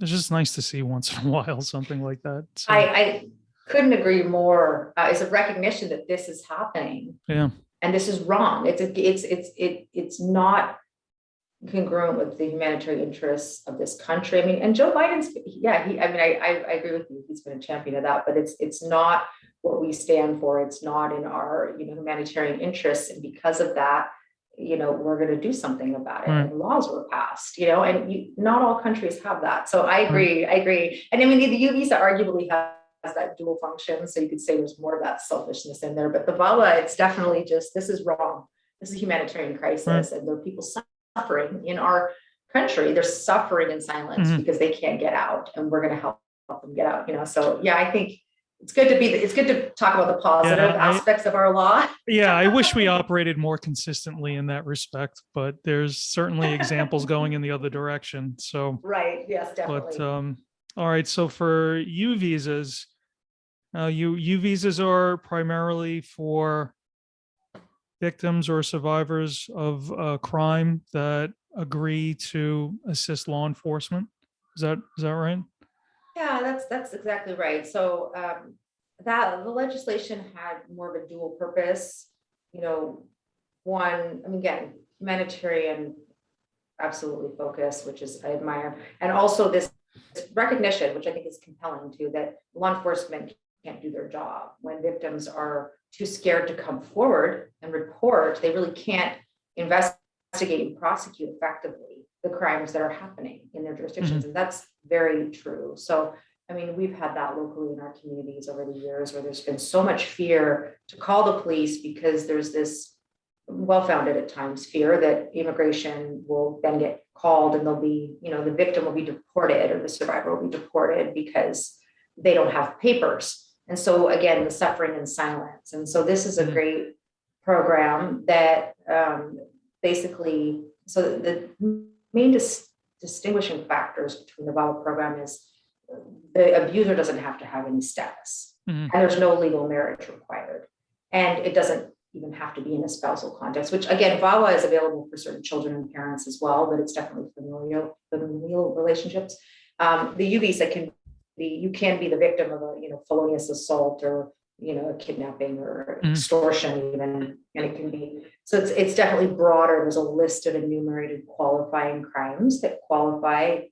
it's just nice to see once in a while something like that. So, I couldn't agree more. It's a recognition that this is happening. Yeah. And this is wrong. It's not congruent with the humanitarian interests of this country. I mean, and Joe Biden's, I agree with you. He's been a champion of that, but it's not what we stand for. It's not in our, humanitarian interests. And because of that, we're going to do something about it. And laws were passed, and not all countries have that. So I agree. And I mean, the U visa arguably has that dual function. So you could say there's more of that selfishness in there, but the VAWA, it's definitely just, this is wrong. This is a humanitarian crisis. And there are people suffering in our country. They're suffering in silence because they can't get out, and we're going to help them get out, So yeah, I think it's good to talk about the positive aspects of our law. Yeah, I wish we operated more consistently in that respect, but there's certainly examples going in the other direction. So right, yes, definitely. But all right, so for U visas, U visas are primarily for victims or survivors of a crime that agree to assist law enforcement. Is that right? Yeah, that's exactly right. So that the legislation had more of a dual purpose. One, again, humanitarian, absolutely focus, which is I admire, and also this recognition, which I think is compelling too, that law enforcement can't do their job when victims are too scared to come forward and report. They really can't investigate and prosecute effectively the crimes that are happening in their jurisdictions. And that's very true. So, we've had that locally in our communities over the years where there's been so much fear to call the police because there's this well-founded at times fear that immigration will then get called and they'll be, the victim will be deported or the survivor will be deported because they don't have papers. And so again, the suffering in silence. And so this is a great program that basically, so the main distinguishing factors between the VAWA program is the abuser doesn't have to have any status, and there's no legal marriage required. And it doesn't even have to be in a spousal context, which again, VAWA is available for certain children and parents as well, but it's definitely familial relationships. The U visa can be, you can be the victim of a, felonious assault or, a kidnapping or extortion even, and it can be, so it's definitely broader. There's a list of enumerated qualifying crimes that qualify.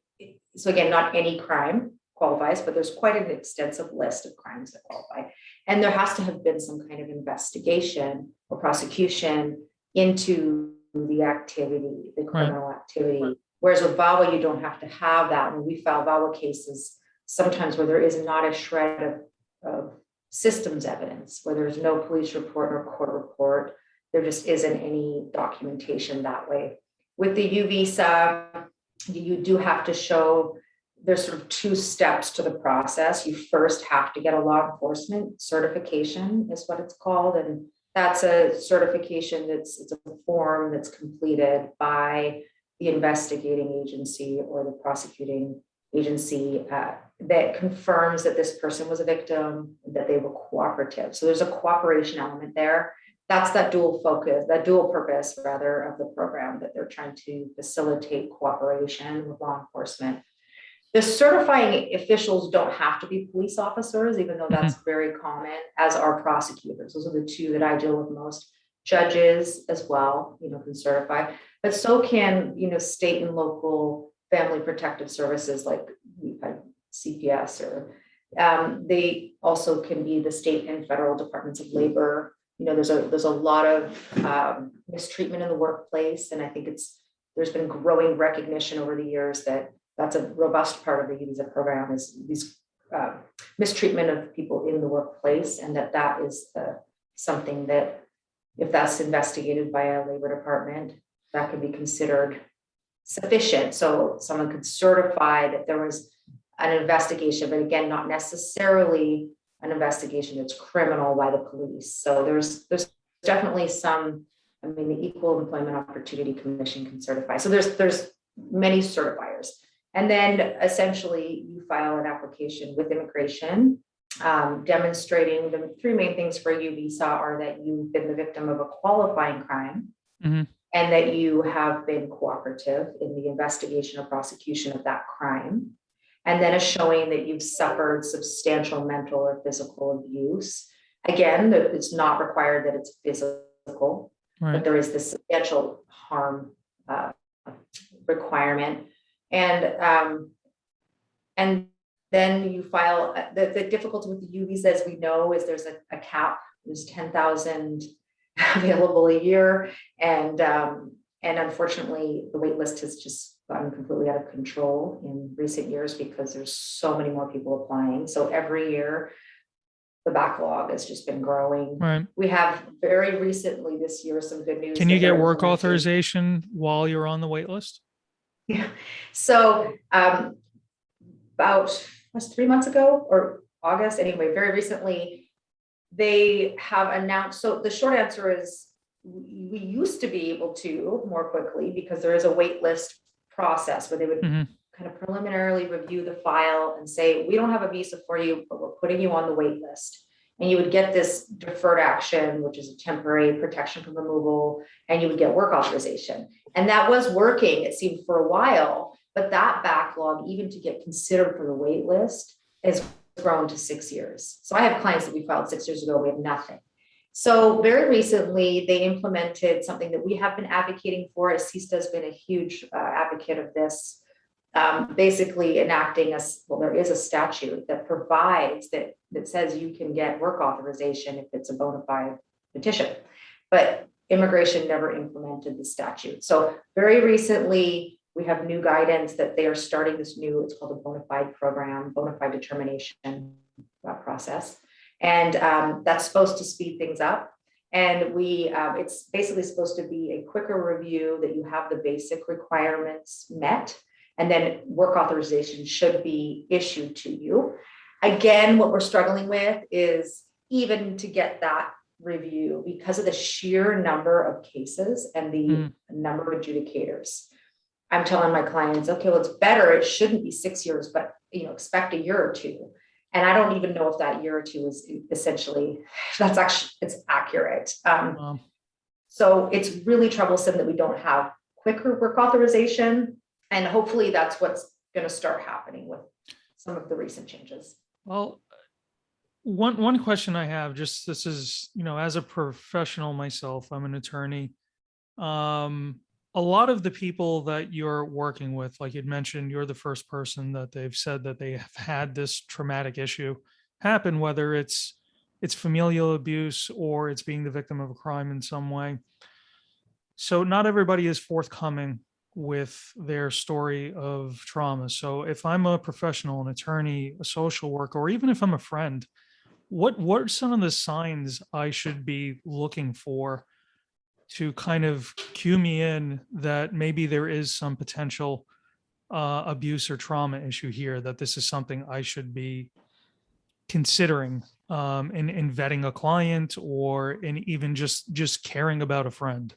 So again, not any crime qualifies, but there's quite an extensive list of crimes that qualify. And there has to have been some kind of investigation or prosecution into the activity, the criminal activity. Whereas with VAWA, you don't have to have that. And we file VAWA cases sometimes where there is not a shred of systems evidence, where there's no police report or court report. There just isn't any documentation that way. With the U visa, you do have to show, there's sort of two steps to the process. You first have to get a law enforcement certification, is what it's called. And that's a certification it's a form that's completed by the investigating agency or the prosecuting agency that confirms that this person was a victim, that they were cooperative. So there's a cooperation element there. That's that dual purpose rather of the program, that they're trying to facilitate cooperation with law enforcement. The certifying officials don't have to be police officers, even though that's very common, as are prosecutors. Those are the two that I deal with most. Judges as well, can certify, but so can, state and local family protective services like we've had CPS, or they also can be the state and federal departments of labor. There's a lot of mistreatment in the workplace, and I think there's been growing recognition over the years that that's a robust part of the U visa program, is these mistreatment of people in the workplace, and that is something that, if that's investigated by a labor department, that could be considered sufficient. So someone could certify that there was an investigation, but again, not necessarily an investigation that's criminal by the police. So there's definitely some, the Equal Employment Opportunity Commission can certify. So there's many certifiers. And then essentially you file an application with immigration, demonstrating the three main things for U visa are that you've been the victim of a qualifying crime, and that you have been cooperative in the investigation or prosecution of that crime. And then a showing that you've suffered substantial mental or physical abuse. Again, it's not required that it's physical, but there is this substantial harm requirement. And then you file, the difficulty with the U visa, as we know, is there's a cap. There's 10,000 available a year. And unfortunately, the wait list has just gotten completely out of control in recent years because there's so many more people applying. So every year, the backlog has just been growing. Right. We have very recently this year some good news. Can you get work authorization while you're on the wait list? Yeah. So about 3 months ago or August, anyway, very recently, they have announced. So the short answer is we used to be able to more quickly because there is a wait list process where they would kind of preliminarily review the file and say, we don't have a visa for you, but we're putting you on the wait list. And you would get this deferred action, which is a temporary protection from removal, and you would get work authorization. And that was working, it seemed, for a while, but that backlog, even to get considered for the wait list, has grown to 6 years. So I have clients that we filed 6 years ago, we have nothing. So very recently, they implemented something that we have been advocating for. CISTA has been a huge advocate of this, basically enacting there is a statute that provides that says you can get work authorization if it's a bona fide petition, but immigration never implemented the statute. So very recently, we have new guidance that they are starting this new, it's called a bona fide program, bona fide determination process. And that's supposed to speed things up. And it's basically supposed to be a quicker review, that you have the basic requirements met, and then work authorization should be issued to you. Again, what we're struggling with is even to get that review because of the sheer number of cases and the number of adjudicators. I'm telling my clients, okay, well, it's better. It shouldn't be 6 years, but expect a year or two. And I don't even know if that year or two is essentially, it's accurate. So it's really troublesome that we don't have quicker work authorization. And hopefully that's what's going to start happening with some of the recent changes. Well, one question I have, just this is, as a professional myself, I'm an attorney. A lot of the people that you're working with, like you'd mentioned, you're the first person that they've said that they have had this traumatic issue happen, whether it's familial abuse or it's being the victim of a crime in some way. So not everybody is forthcoming with their story of trauma. So if I'm a professional, an attorney, a social worker, or even if I'm a friend, what are some of the signs I should be looking for to kind of cue me in that maybe there is some potential abuse or trauma issue here, that this is something I should be considering in vetting a client, or in even just caring about a friend?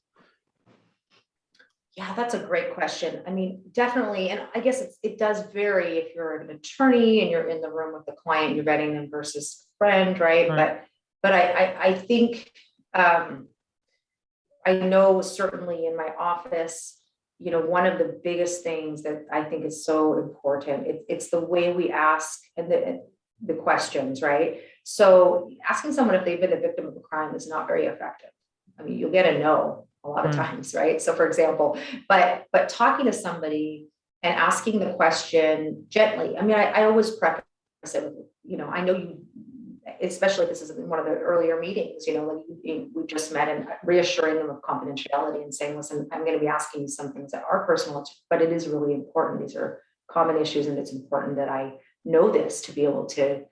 Yeah, that's a great question. I mean, definitely. And I guess it does vary if you're an attorney and you're in the room with the client, you're vetting them versus friend, right? Right. But I think, I know certainly in my office, one of the biggest things that I think is so important, it's the way we ask and the questions, right? So asking someone if they've been a victim of a crime is not very effective. I mean, you'll get a no a lot of times, right? So for example, but talking to somebody and asking the question gently. I mean, I always preface it with, I know you, especially if this is one of the earlier meetings, like we just met, and reassuring them of confidentiality and saying, listen, I'm going to be asking you some things that are personal, but it is really important. These are common issues, and it's important that I know this to be able to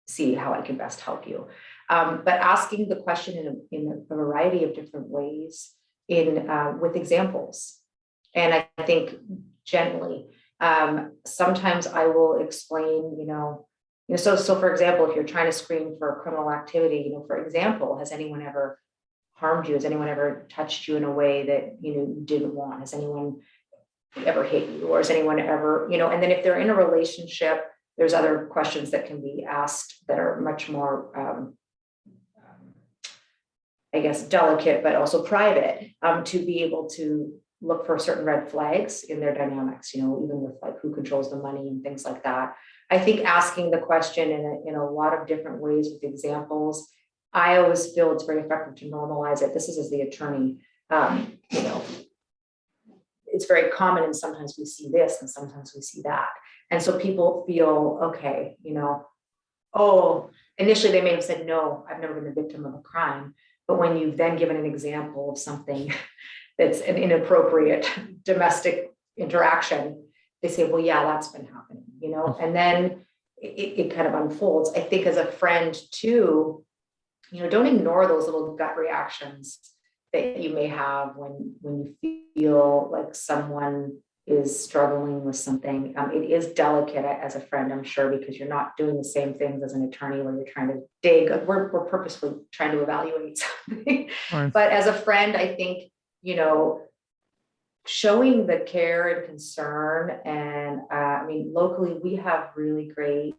see how I can best help you. But asking the question in a variety of different ways, with examples. And I think gently, sometimes I will explain, so for example, if you're trying to screen for criminal activity, for example, has anyone ever harmed you? Has anyone ever touched you in a way that, you didn't want? Has anyone ever hit you? Or has anyone ever, and then if they're in a relationship, there's other questions that can be asked that are much more, I guess, delicate, but also private, to be able to look for certain red flags in their dynamics, even with like who controls the money and things like that. I think asking the question in a lot of different ways with examples, I always feel it's very effective to normalize it. This is as the attorney, it's very common, and sometimes we see this and sometimes we see that. And so people feel, okay, initially they may have said, no, I've never been the victim of a crime. But when you've then given an example of something that's an inappropriate domestic interaction, they say, well, yeah, that's been happening, and then it kind of unfolds. I think as a friend too, don't ignore those little gut reactions that you may have when you feel like someone is struggling with something. It is delicate as a friend, I'm sure, because you're not doing the same things as an attorney where you're trying to dig. We're purposefully trying to evaluate something. Right. But as a friend, I think, showing the care and concern. And I mean, locally, we have really great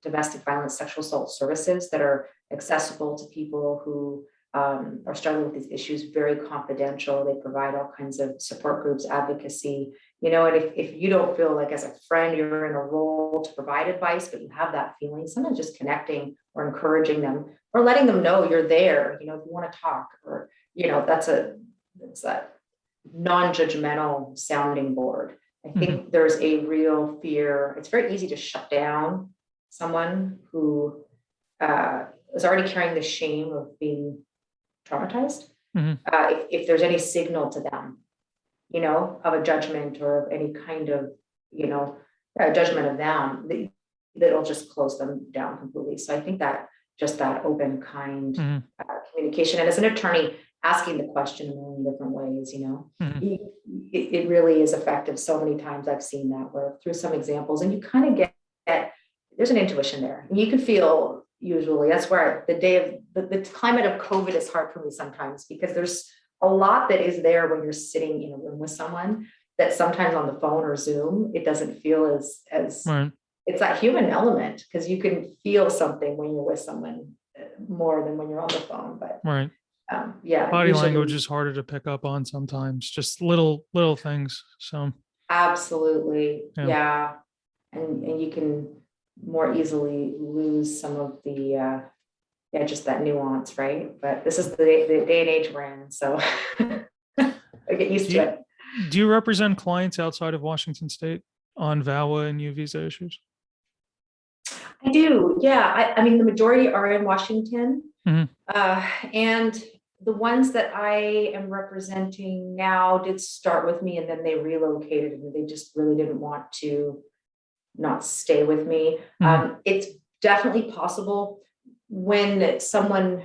domestic violence, sexual assault services that are accessible to people who are struggling with these issues, very confidential. They provide all kinds of support groups, advocacy, and if you don't feel like as a friend you're in a role to provide advice, but you have that feeling, sometimes just connecting or encouraging them or letting them know you're there, if you want to talk, or, it's that non-judgmental sounding board. I think there's a real fear. It's very easy to shut down someone who is already carrying the shame of being traumatized. If there's any signal to them, of a judgment or of any kind of, judgment of them, that'll just close them down completely. So I think that just that open, kind communication, and as an attorney, asking the question in a million different ways, it really is effective. So many times I've seen that, where through some examples, and you kind of get there's an intuition there, and you can feel. Usually that's where the climate of COVID is hard for me sometimes, because there's a lot that is there when you're sitting in a room with someone, that sometimes on the phone or Zoom, it doesn't feel as Right. it's that human element, because you can feel something when you're with someone more than when you're on the phone. But Right. yeah, Body language usually, is harder to pick up on sometimes, just little things. So absolutely, yeah. yeah, and you can more easily lose some of the yeah, just that nuance, right? But this is the day and age we're in, so I get used Do to you it. do you represent clients outside of Washington State on VAWA and U visa issues? I do, yeah. I mean, the majority are in Washington, Mhm. and the ones that I am representing now did start with me, and then they relocated, and they just really didn't want to not stay with me. Mhm. It's definitely possible when someone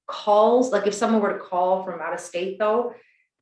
calls, like if someone were to call from out of state, though,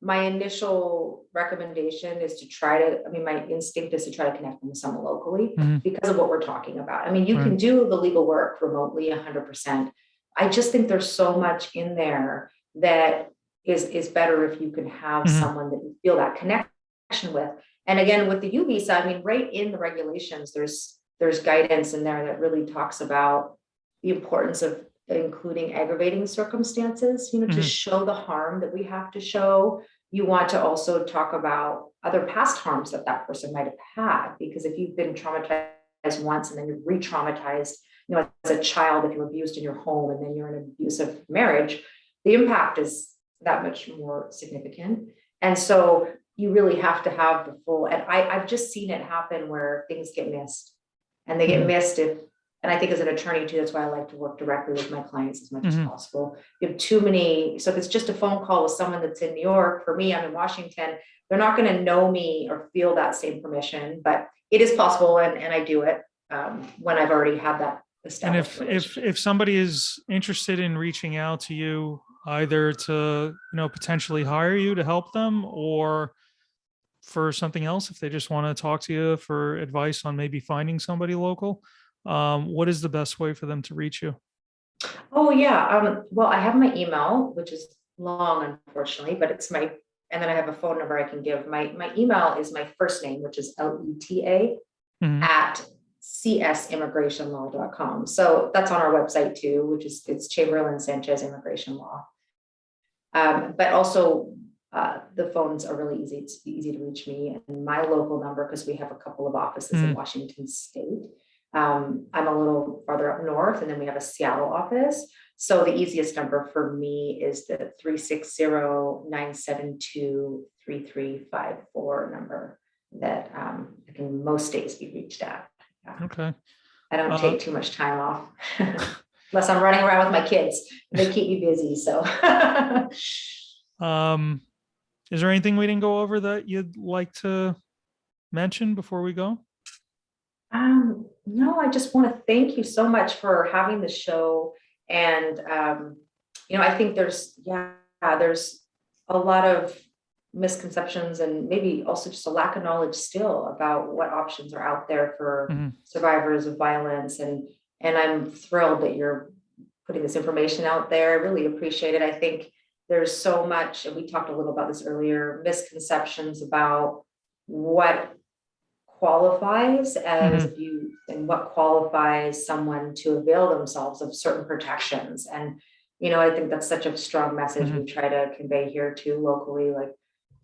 my initial recommendation is to try to, I mean, my instinct is to try to connect them with someone locally Mhm. because of what we're talking about. I mean, you Right. can do the legal work remotely 100%. I just think there's so much in there that is better if you can have Mhm. someone that you feel that connection with. And again, with the U visa, I mean, right in the regulations, there's guidance in there that really talks about the importance of including aggravating circumstances, you know, to Mhm. show the harm that we have to show. You want to also talk about other past harms that that person might have had, because if you've been traumatized once and then you're re-traumatized, you know, as a child, if you're abused in your home and then you're in an abusive marriage, the impact is that much more significant. And so you really have to have the full, and I've just seen it happen where things get missed, and they get Mhm. missed if, and I think as an attorney too, that's why I like to work directly with my clients as much as Mhm. possible. You have too many, so if it's just a phone call with someone that's in New York, for me, I'm in Washington, they're not going to know me or feel that same permission, but it is possible, and I do it when I've already had that And established if relationship. somebody is interested in reaching out to you, either to potentially hire you to help them, or for something else, if they just want to talk to you for advice on maybe finding somebody local, what is the best way for them to reach you? Oh yeah. Well, I have my email, which is long, unfortunately, but it's my, and then I have a phone number I can give. My email is my first name, which is Leta Mhm. at csimmigrationlaw.com. So that's on our website too, which is, it's Chamberlain Sanchez Immigration Law. But also the phones are really easy. It's easy to reach me, and my local number, because we have a couple of offices in Mhm. Washington State. I'm a little farther up north, and then we have a Seattle office. So the easiest number for me is the 360-972-3354 number that I can most days be reached at. Yeah. Okay. I don't Uh, take too much time off unless I'm running around with my kids. They keep me busy. So um, is there anything we didn't go over that you'd like to mention before we go? no, I just want to thank you so much for having the show. And, I think there's a lot of misconceptions and maybe also just a lack of knowledge still about what options are out there for Mhm. survivors of violence. And I'm thrilled that you're putting this information out there. I really appreciate it. I think there's so much, and we talked a little about this earlier, misconceptions about what qualifies as Mhm. abuse and what qualifies someone to avail themselves of certain protections. And, I think that's such a strong message we Mhm. try to convey here too locally. Like,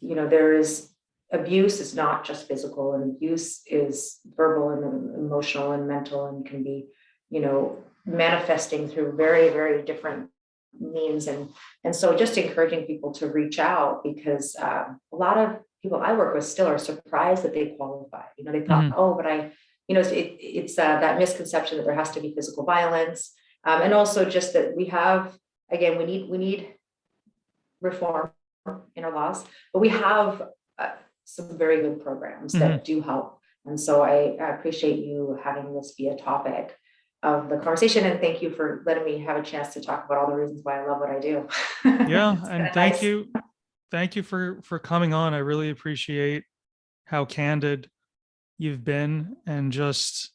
there is abuse is not just physical, and abuse is verbal and emotional and mental, and can be, manifesting through very, very different means. And so just encouraging people to reach out, because a lot of people I work with still are surprised that they qualify. They thought, Mhm. oh, but it's that misconception that there has to be physical violence, and also just that we have, again, we need reform in our laws, but we have some very good programs Mhm. that do help. And so I appreciate you having this be a topic of the conversation, and thank you for letting me have a chance to talk about all the reasons why I love what I do. Yeah, It's kind and of nice. thank you for coming on. I really appreciate how candid you've been, and just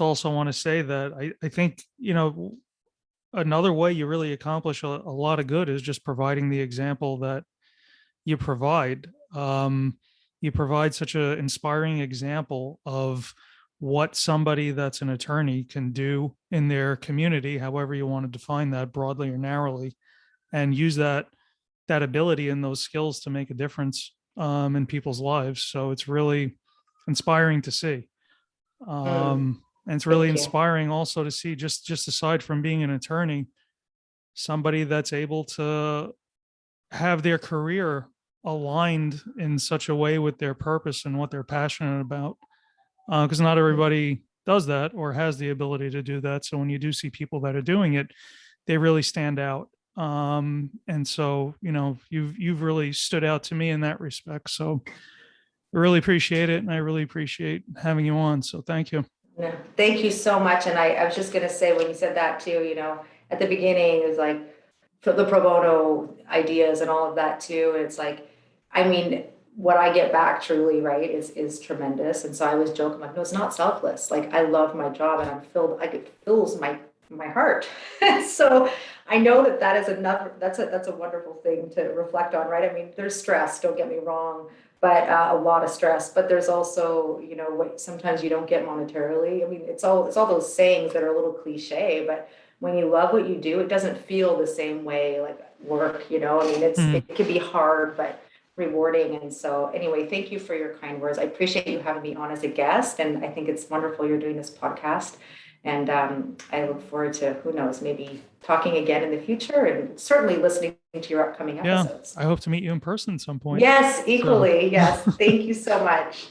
also want to say that I think another way you really accomplish a lot of good is just providing the example that you provide. you provide such an inspiring example of what somebody that's an attorney can do in their community, however you want to define that, broadly or narrowly, and use that ability and those skills to make a difference in people's lives. So it's really inspiring to see. And it's really Thank you. inspiring also to see, just aside from being an attorney, somebody that's able to have their career aligned in such a way with their purpose and what they're passionate about. Because not everybody does that or has the ability to do that. So when you do see people that are doing it, they really stand out. And so, you've really stood out to me in that respect. So I really appreciate it. And I really appreciate having you on. So thank you. Yeah, thank you so much. And I was just going to say, when you said that too, at the beginning, it was like for the pro bono ideas and all of that too. And it's like, I mean, what I get back truly, right, is tremendous. And so I was joking, like, no, it's not selfless. Like, I love my job and I'm filled, like, it fills my heart. So I know that is another, that's a wonderful thing to reflect on, right? I mean, there's stress, don't get me wrong, but a lot of stress, but there's also, what sometimes you don't get monetarily. I mean, it's all those sayings that are a little cliche, but when you love what you do, it doesn't feel the same way like work, I mean, it can be hard, but rewarding. And so anyway, thank you for your kind words. I appreciate you having me on as a guest. And I think it's wonderful you're doing this podcast. And I look forward to, who knows, maybe talking again in the future and certainly listening to your upcoming episodes. I hope to meet you in person at some point. Yes, equally. So. Yes. Thank you so much.